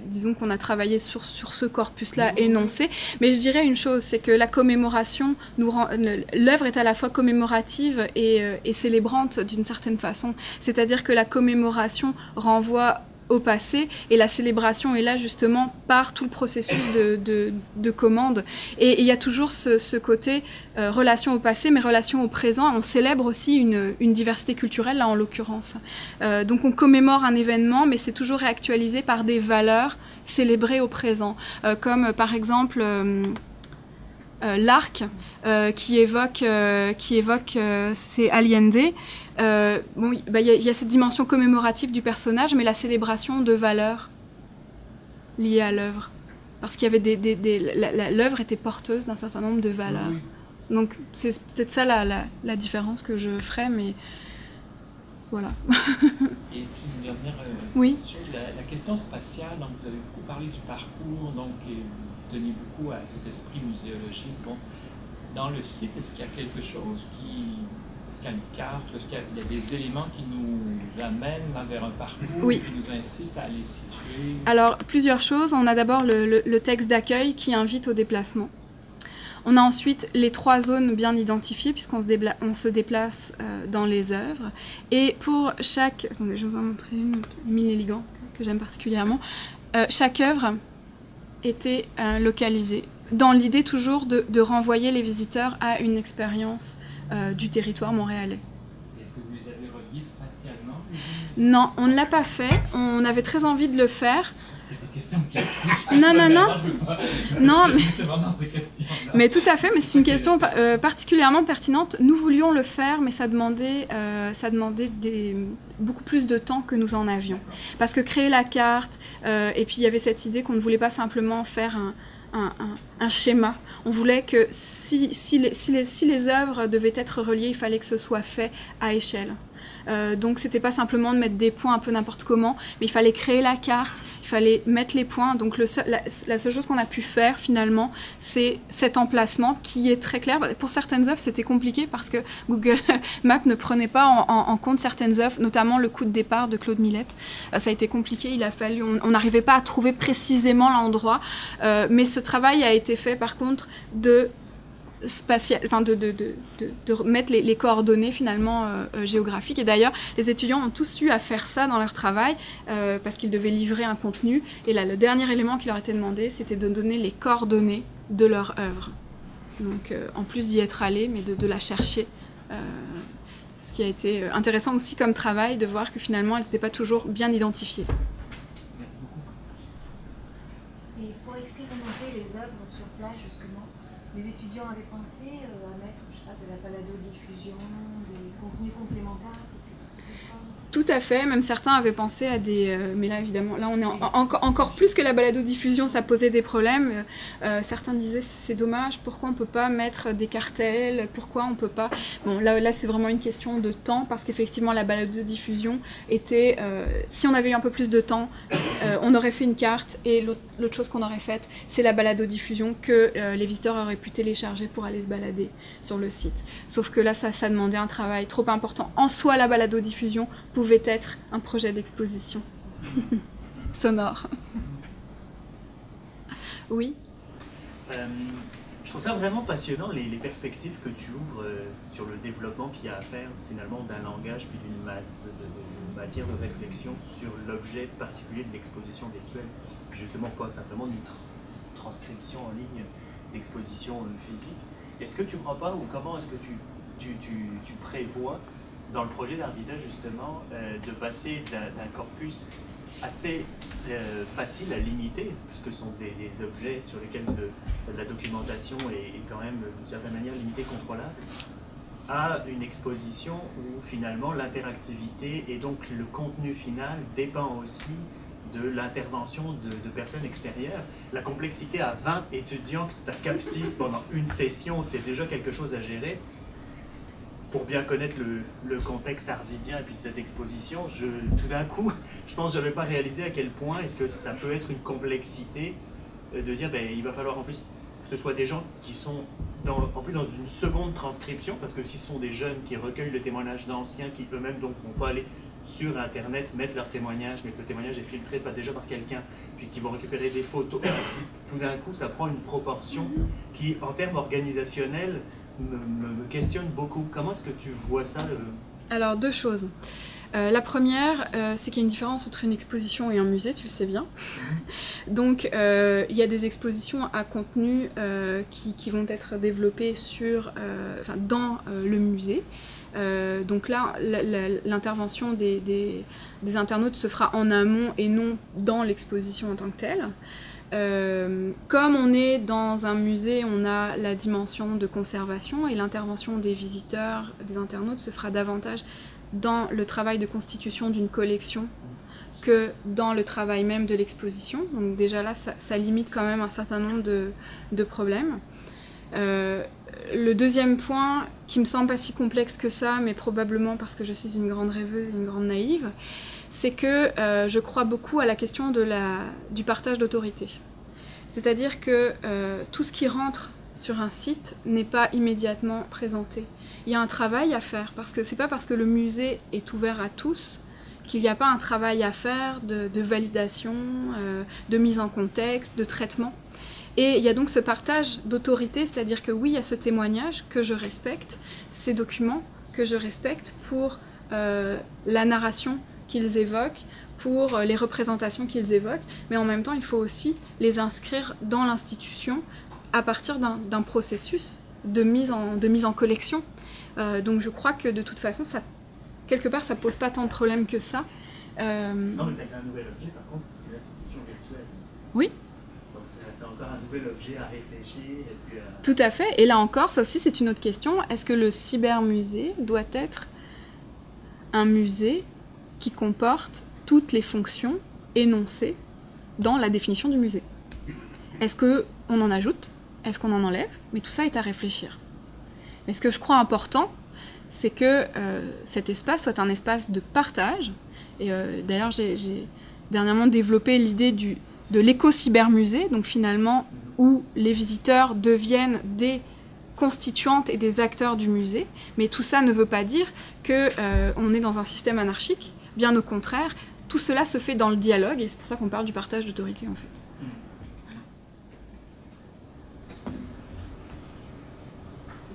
disons qu'on a travaillé sur ce corpus-là énoncé, mais je dirais une chose, c'est que la commémoration, l'œuvre est à la fois commémorative et célébrante d'une certaine façon. C'est-à-dire que la commémoration renvoie au passé, et la célébration est là justement par tout le processus de commande. Et il y a toujours ce côté relation au passé, mais relation au présent. On célèbre aussi une diversité culturelle, là en l'occurrence. Donc on commémore un événement, mais c'est toujours réactualisé par des valeurs célébrées au présent. Comme par exemple l'arc qui évoque c'est Allende. Bon, y a cette dimension commémorative du personnage, mais la célébration de valeurs liées à l'œuvre. Parce qu'il y avait l'œuvre était porteuse d'un certain nombre de valeurs. Oui. Donc c'est peut-être ça la différence que je ferais, mais voilà. Et puis une dernière Oui. chose, la question spatiale, donc vous avez beaucoup parlé du parcours, donc et vous tenez beaucoup à cet esprit muséologique. Bon, dans le site, est-ce qu'il y a quelque chose est-ce qu'il y a une carte, est-ce qu'il y a des éléments qui nous amènent vers un parcours, Oui. qui nous incitent à les situer? Alors, plusieurs choses. On a d'abord le texte d'accueil qui invite au déplacement. On a ensuite les 3 zones bien identifiées puisqu'on se déplace dans les œuvres. Et pour chaque... Attendez, je vais vous en montrer une, Émile Eligan, que j'aime particulièrement. Chaque œuvre était localisée, dans l'idée toujours de renvoyer les visiteurs à une expérience du territoire montréalais. Est-ce que vous les avez reliés spatialement? Non, on ne l'a pas fait. On avait très envie de le faire. C'est des questions qui... Non. Je veux pas... Non, mais... Justement dans ces questions-là. Mais tout à fait, mais c'est une question particulièrement pertinente. Nous voulions le faire, mais ça demandait beaucoup plus de temps que nous en avions. Parce que créer la carte, et puis il y avait cette idée qu'on ne voulait pas simplement faire un schéma. On voulait que si les œuvres devaient être reliées, il fallait que ce soit fait à échelle. Donc c'était pas simplement de mettre des points un peu n'importe comment, mais il fallait créer la carte, il fallait mettre les points. Donc la seule chose qu'on a pu faire finalement, c'est cet emplacement qui est très clair. Pour certaines œuvres, c'était compliqué parce que Google Maps ne prenait pas en compte certaines œuvres, notamment le coup de départ de Claude Millet. Ça a été compliqué, on n'arrivait pas à trouver précisément l'endroit, mais ce travail a été fait par contre de mettre les coordonnées finalement géographiques. Et d'ailleurs, les étudiants ont tous eu à faire ça dans leur travail parce qu'ils devaient livrer un contenu. Et là, le dernier élément qui leur était demandé, c'était de donner les coordonnées de leur œuvre. Donc, en plus d'y être allé, mais de la chercher. Ce qui a été intéressant aussi comme travail, de voir que finalement, elles n'étaient pas toujours bien identifiées. Merci beaucoup. Et pour expérimenter les œuvres sur place, justement, les étudiants avaient pensé à mettre, je sais pas, de la balado-diffusion, des contenus complémentaires, c'est tout ce que je crois. Tout à fait, même certains avaient pensé à des... mais là, évidemment, là, on est encore plus que la balado-diffusion, ça posait des problèmes. Certains disaient, c'est dommage, pourquoi on ne peut pas mettre des cartels, pourquoi on ne peut pas... Bon, là c'est vraiment une question de temps, parce qu'effectivement, la balado-diffusion était... si on avait eu un peu plus de temps, on aurait fait une carte, et l'autre chose qu'on aurait faite, c'est la balado-diffusion que les visiteurs auraient pu télécharger pour aller se balader sur le site. Sauf que là, ça demandait un travail trop important. En soi, la balado-diffusion pouvait être un projet d'exposition sonore. Oui. Je trouve ça vraiment passionnant, les perspectives que tu ouvres sur le développement qu'il y a à faire finalement d'un langage puis d'une matière de réflexion sur l'objet particulier de l'exposition virtuelle. Justement, pas simplement une transcription en ligne d'exposition physique. Est-ce que tu crois pas, ou comment est-ce que tu prévois dans le projet d'Arvida justement de passer d'un corpus assez facile à limiter, puisque ce sont des objets sur lesquels la documentation est quand même d'une certaine manière limitée, contrôlable, à une exposition où finalement l'interactivité et donc le contenu final dépend aussi de l'intervention de personnes extérieures. La complexité à 20 étudiants que tu as captifs pendant une session, c'est déjà quelque chose à gérer. Pour bien connaître le contexte arvidien et puis de cette exposition, tout d'un coup, je pense que je n'avais pas réalisé à quel point est-ce que ça peut être une complexité de dire il va falloir en plus que ce soit des gens qui sont en plus dans une seconde transcription, parce que si ce sont des jeunes qui recueillent le témoignage d'anciens, qui eux-mêmes donc vont pas aller sur Internet, mettre leur témoignage, mais que le témoignage est filtré déjà par quelqu'un, puis qui vont récupérer des photos, tout d'un coup ça prend une proportion qui, en termes organisationnels, me questionne beaucoup. Comment est-ce que tu vois ça Alors, 2 choses. La première, c'est qu'il y a une différence entre une exposition et un musée, tu le sais bien. Donc, il y a des expositions à contenu qui vont être développées dans le musée. Donc là, l'intervention des internautes se fera en amont et non dans l'exposition en tant que telle. Comme on est dans un musée, on a la dimension de conservation et l'intervention des visiteurs, des internautes se fera davantage dans le travail de constitution d'une collection que dans le travail même de l'exposition. Donc déjà là, ça limite quand même un certain nombre de problèmes. Le deuxième point, qui me semble pas si complexe que ça, mais probablement parce que je suis une grande rêveuse et une grande naïve, c'est que je crois beaucoup à la question du partage d'autorité. C'est-à-dire que tout ce qui rentre sur un site n'est pas immédiatement présenté. Il y a un travail à faire, parce que c'est pas parce que le musée est ouvert à tous qu'il n'y a pas un travail à faire de validation, de mise en contexte, de traitement. Et il y a donc ce partage d'autorité, c'est-à-dire que oui, il y a ce témoignage que je respecte, ces documents que je respecte pour la narration qu'ils évoquent, pour les représentations qu'ils évoquent, mais en même temps, il faut aussi les inscrire dans l'institution à partir d'un processus de mise en collection. Donc je crois que de toute façon, quelque part, ça ne pose pas tant de problèmes que ça. Non, mais c'est un nouvel objet, par contre, c'est une institution virtuelle. Oui. Donc c'est encore un nouvel objet à réfléchir. Et puis Tout à fait. Et là encore, ça aussi, c'est une autre question. Est-ce que le cybermusée doit être un musée qui comporte toutes les fonctions énoncées dans la définition du musée? Est-ce qu'on en ajoute? Est-ce qu'on en enlève? Mais tout ça est à réfléchir. Mais ce que je crois important, c'est que cet espace soit un espace de partage. Et d'ailleurs, j'ai dernièrement développé l'idée de l'éco-cybermusée, donc finalement où les visiteurs deviennent des constituantes et des acteurs du musée. Mais tout ça ne veut pas dire qu'on est dans un système anarchique. Bien au contraire, tout cela se fait dans le dialogue, et c'est pour ça qu'on parle du partage d'autorité en fait.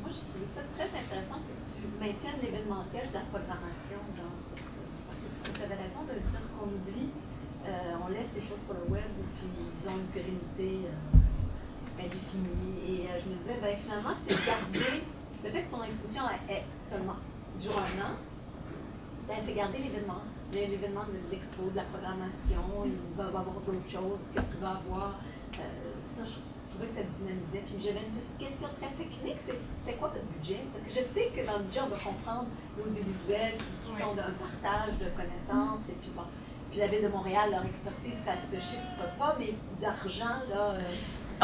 Moi, j'ai trouvé ça très intéressant que tu maintiennes l'événementiel de la programmation parce que cette révélation de dire qu'on oublie, on laisse les choses sur le web et puis ils ont une pérennité indéfinie. Et je me disais, finalement, c'est garder le fait que ton exposition dure un an, c'est garder l'événement de l'expo, de la programmation, il va y avoir d'autres choses, qu'est-ce qu'il va y avoir. Ça, je trouvais que ça dynamisait. Puis j'avais une petite question très technique, c'est quoi votre budget? Parce que je sais que dans le budget, on va comprendre l'audiovisuel qui sont d'un partage de connaissances, et puis bon. Puis la Ville de Montréal, leur expertise, ça se chiffre pas, mais d'argent, là...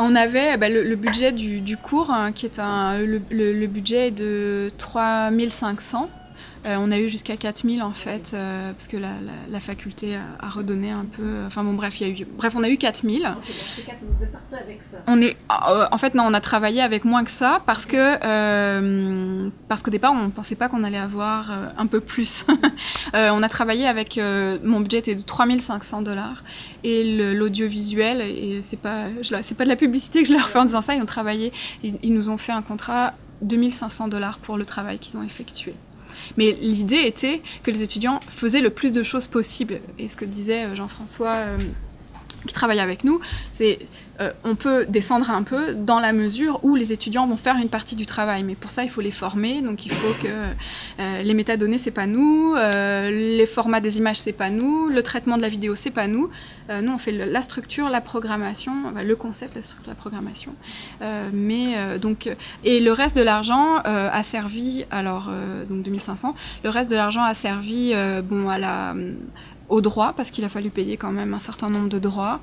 On avait le budget du cours, hein, qui est le budget est de 3 500. On a eu jusqu'à 4 000 en fait, parce que la faculté a redonné un peu. Enfin bon, bref, on a eu 4 000. Ok, donc c'est 4 000, vous êtes parti avec ça. En fait, non, on a travaillé avec moins que ça parce qu'au départ, on ne pensait pas qu'on allait avoir un peu plus. On a travaillé avec. Mon budget était de 3 500 $. Et l'audiovisuel, et c'est pas de la publicité que je leur fais en disant ça, ils ont travaillé, ils nous ont fait un contrat de 2 500 $ pour le travail qu'ils ont effectué. Mais l'idée était que les étudiants faisaient le plus de choses possible. Et ce que disait Jean-François, qui travaille avec nous, c'est on peut descendre un peu dans la mesure où les étudiants vont faire une partie du travail. Mais pour ça, il faut les former. Donc il faut que les métadonnées, c'est pas nous. Les formats des images, c'est pas nous. Le traitement de la vidéo, c'est pas nous. Nous, on fait la structure, la programmation, le concept, la structure, la programmation. Et le reste de l'argent a servi, donc 2500, le reste de l'argent a servi aux droits, parce qu'il a fallu payer quand même un certain nombre de droits,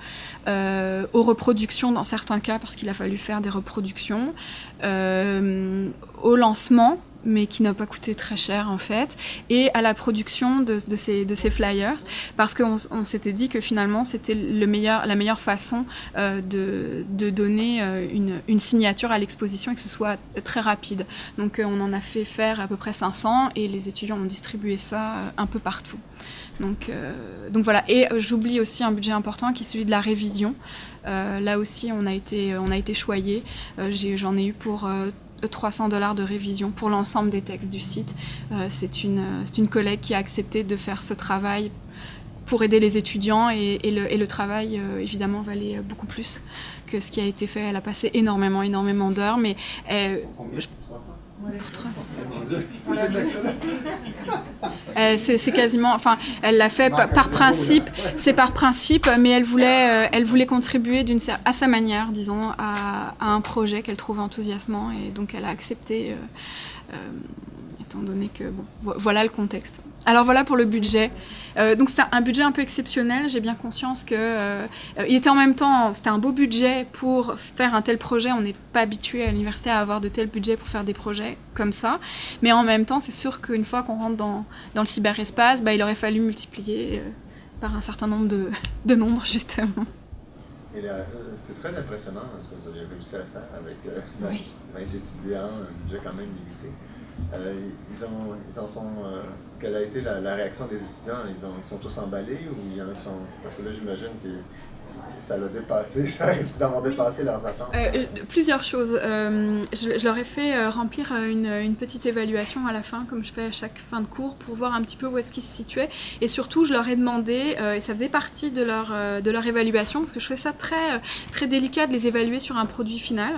aux reproductions dans certains cas, parce qu'il a fallu faire des reproductions, au lancement, mais qui n'a pas coûté très cher en fait, et à la production de ces flyers, parce qu'on s'était dit que finalement c'était la meilleure façon de donner une signature à l'exposition et que ce soit très rapide. Donc on en a fait faire à peu près 500 et les étudiants ont distribué ça un peu partout. Donc voilà, et j'oublie aussi un budget important qui est celui de la révision. Là aussi, on a été choyés. J'en ai eu pour $300 de révision pour l'ensemble des textes du site. C'est une collègue qui a accepté de faire ce travail pour aider les étudiants et le travail, évidemment, valait beaucoup plus que ce qui a été fait. Elle a passé énormément d'heures, mais... Pour 300. C'est quasiment, enfin, elle l'a fait par principe, c'est par principe, mais elle voulait contribuer à sa manière, disons, à un projet qu'elle trouvait enthousiasmant, et donc elle a accepté, étant donné que, bon, voilà le contexte. Alors voilà pour le budget. Donc c'est un budget un peu exceptionnel. J'ai bien conscience que il était en même temps, c'était un beau budget pour faire un tel projet. On n'est pas habitué à l'université à avoir de tels budgets pour faire des projets comme ça. Mais en même temps, c'est sûr qu'une fois qu'on rentre dans le cyberespace, il aurait fallu multiplier par un certain nombre de nombres, justement. Et c'est très impressionnant ce que vous avez réussi à faire avec 20 étudiants, un budget quand même limité. Ils en sont... quelle a été la réaction des étudiants? Ils sont tous emballés ou il y en a qui sont... Parce que là, j'imagine que ça l'a dépassé, ça risque d'avoir dépassé leurs attentes. Plusieurs choses. Je leur ai fait remplir une petite évaluation à la fin, comme je fais à chaque fin de cours, pour voir un petit peu où est-ce qu'ils se situaient. Et surtout, je leur ai demandé, et ça faisait partie de leur évaluation, parce que je trouvais ça très délicat de les évaluer sur un produit final.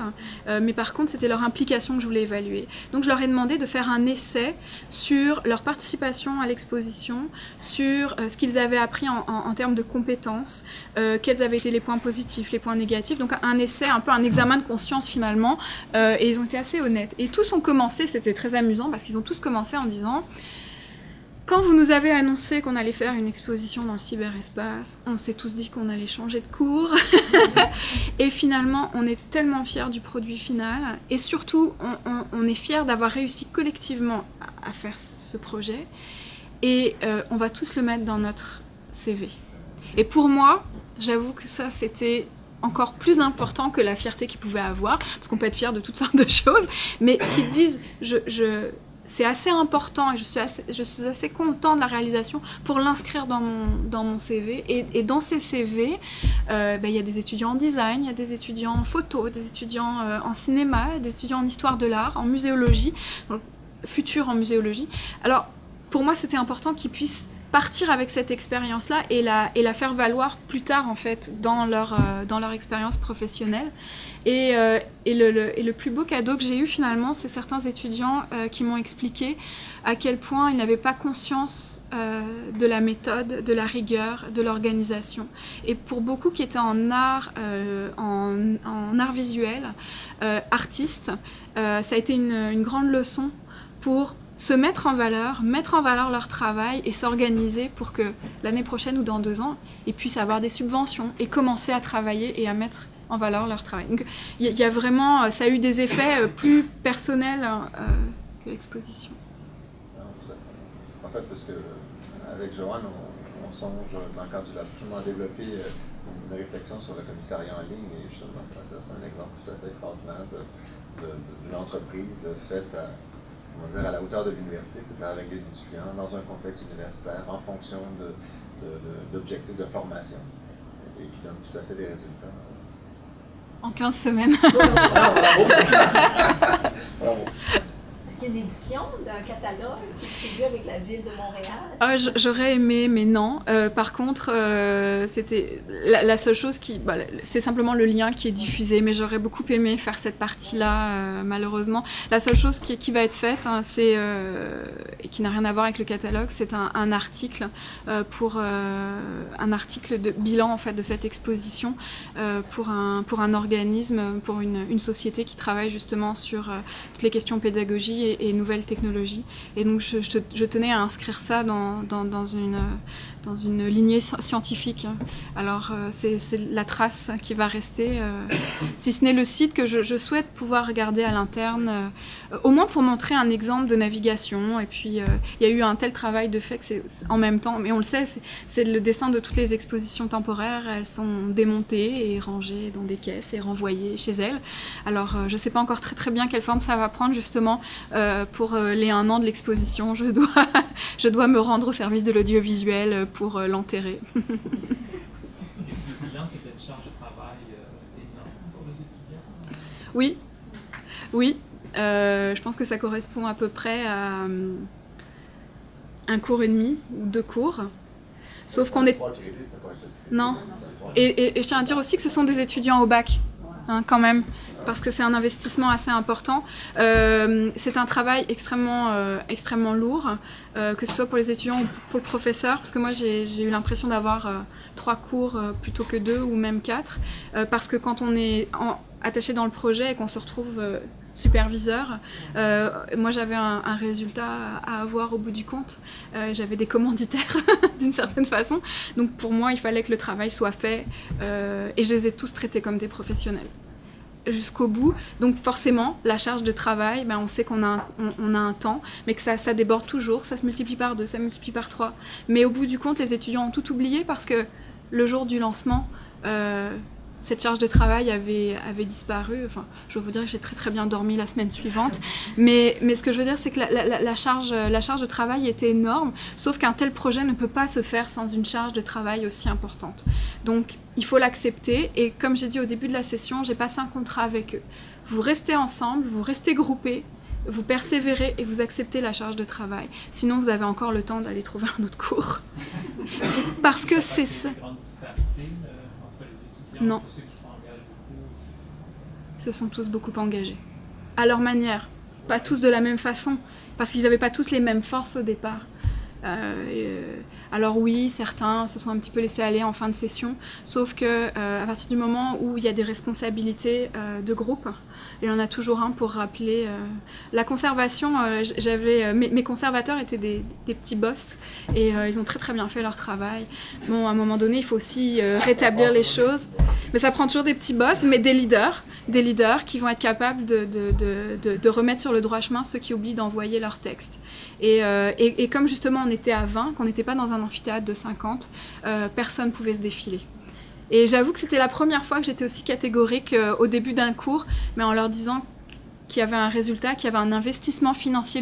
Mais par contre, c'était leur implication que je voulais évaluer. Donc je leur ai demandé de faire un essai sur leur participation à l'exposition, sur ce qu'ils avaient appris en termes de compétences, quels avaient été les points positifs, les points négatifs, donc un essai, un peu un examen de conscience finalement, et ils ont été assez honnêtes. Et tous ont commencé, c'était très amusant, parce qu'ils ont tous commencé en disant: quand vous nous avez annoncé qu'on allait faire une exposition dans le cyberespace, on s'est tous dit qu'on allait changer de cours, et finalement on est tellement fiers du produit final, et surtout on est fiers d'avoir réussi collectivement à faire ce projet, et on va tous le mettre dans notre CV. Et pour moi, j'avoue que ça, c'était encore plus important que la fierté qu'ils pouvaient avoir, parce qu'on peut être fier de toutes sortes de choses, mais qu'ils disent, c'est assez important et je suis assez content de la réalisation pour l'inscrire dans mon CV. Et dans ces CV, il y a des étudiants en design, il y a des étudiants en photo, des étudiants en cinéma, des étudiants en histoire de l'art, en muséologie, donc, futurs en muséologie. Alors, pour moi, c'était important qu'ils puissent partir avec cette expérience-là et la faire valoir plus tard, en fait, dans leur expérience professionnelle. Et le plus beau cadeau que j'ai eu, finalement, c'est certains étudiants qui m'ont expliqué à quel point ils n'avaient pas conscience de la méthode, de la rigueur, de l'organisation. Et pour beaucoup qui étaient en art visuel, artistes, ça a été une grande leçon pour se mettre en valeur leur travail et s'organiser pour que l'année prochaine ou dans 2 ans, ils puissent avoir des subventions et commencer à travailler et à mettre en valeur leur travail. Donc il y a vraiment, ça a eu des effets plus personnels que l'exposition. En fait, parce que avec Joanne, on songe dans le cadre du lab à développer une réflexion sur le commissariat en ligne, et justement c'est un exemple tout à fait extraordinaire d'une entreprise faite à la hauteur de l'université, c'est-à-dire avec des étudiants dans un contexte universitaire en fonction d'objectifs de formation, et qui donne tout à fait des résultats. En 15 semaines. Bravo. Est-ce qu'il y a une édition d'un catalogue qui est prévu avec la ville de Montréal? J'aurais aimé, mais non. Par contre, c'était la seule chose c'est simplement le lien qui est diffusé, mais j'aurais beaucoup aimé faire cette partie-là, malheureusement. La seule chose qui va être faite, et qui n'a rien à voir avec le catalogue, c'est un article un article de bilan, en fait, de cette exposition pour un organisme, pour une société qui travaille justement sur toutes les questions pédagogie et nouvelles technologies. Et donc je tenais à inscrire ça dans une lignée scientifique. Alors c'est la trace qui va rester, si ce n'est le site que je souhaite pouvoir regarder à l'interne, au moins pour montrer un exemple de navigation. Et puis il y a eu un tel travail de fait que c'est en même temps, mais on le sait, c'est le destin de toutes les expositions temporaires. Elles sont démontées et rangées dans des caisses et renvoyées chez elles. Alors je ne sais pas encore très bien quelle forme ça va prendre, justement. Pour les 1 an de l'exposition, je dois me rendre au service de l'audiovisuel pour l'enterrer. Est-ce que le bilan, c'était une charge de travail énorme pour les étudiants? Oui. Je pense que ça correspond à peu près à un cours et demi ou 2 cours. Sauf qu'on est... Non. Et je tiens à dire aussi que ce sont des étudiants au bac, hein, quand même, parce que c'est un investissement assez important. C'est un travail extrêmement lourd, que ce soit pour les étudiants ou pour le professeur, parce que moi j'ai eu l'impression d'avoir 3 cours plutôt que 2 ou même 4, parce que quand on est attaché dans le projet et qu'on se retrouve superviseur, moi j'avais un résultat à avoir au bout du compte, j'avais des commanditaires d'une certaine façon, donc pour moi il fallait que le travail soit fait, et je les ai tous traités comme des professionnels jusqu'au bout. Donc forcément la charge de travail, ben, on sait qu'on a un temps, mais que ça déborde toujours, ça se multiplie par 2, ça multiplie par 3, mais au bout du compte les étudiants ont tout oublié parce que le jour du lancement, cette charge de travail avait disparu. Enfin, je veux vous dire que j'ai très bien dormi la semaine suivante. Mais ce que je veux dire, c'est que la charge de travail était énorme, sauf qu'un tel projet ne peut pas se faire sans une charge de travail aussi importante. Donc, il faut l'accepter. Et comme j'ai dit au début de la session, j'ai passé un contrat avec eux. Vous restez ensemble, vous restez groupés, vous persévérez et vous acceptez la charge de travail. Sinon, vous avez encore le temps d'aller trouver un autre cours. Parce que c'est ça. Non. Se sont tous beaucoup engagés. À leur manière. Pas tous de la même façon. Parce qu'ils n'avaient pas tous les mêmes forces au départ. Alors oui, certains se sont un petit peu laissés aller en fin de session. Sauf que à partir du moment où il y a des responsabilités de groupe, il y en a toujours un pour rappeler. La conservation, mes conservateurs étaient des petits boss et ils ont très bien fait leur travail. Bon, à un moment donné, il faut aussi rétablir les choses. Mais ça prend toujours des petits boss, mais des leaders qui vont être capables de remettre sur le droit chemin ceux qui oublient d'envoyer leur texte. Et comme justement on était à 20, qu'on n'était pas dans un amphithéâtre de 50, personne ne pouvait se défiler. Et j'avoue que c'était la première fois que j'étais aussi catégorique au début d'un cours, mais en leur disant qu'il y avait un résultat, qu'il y avait un investissement financier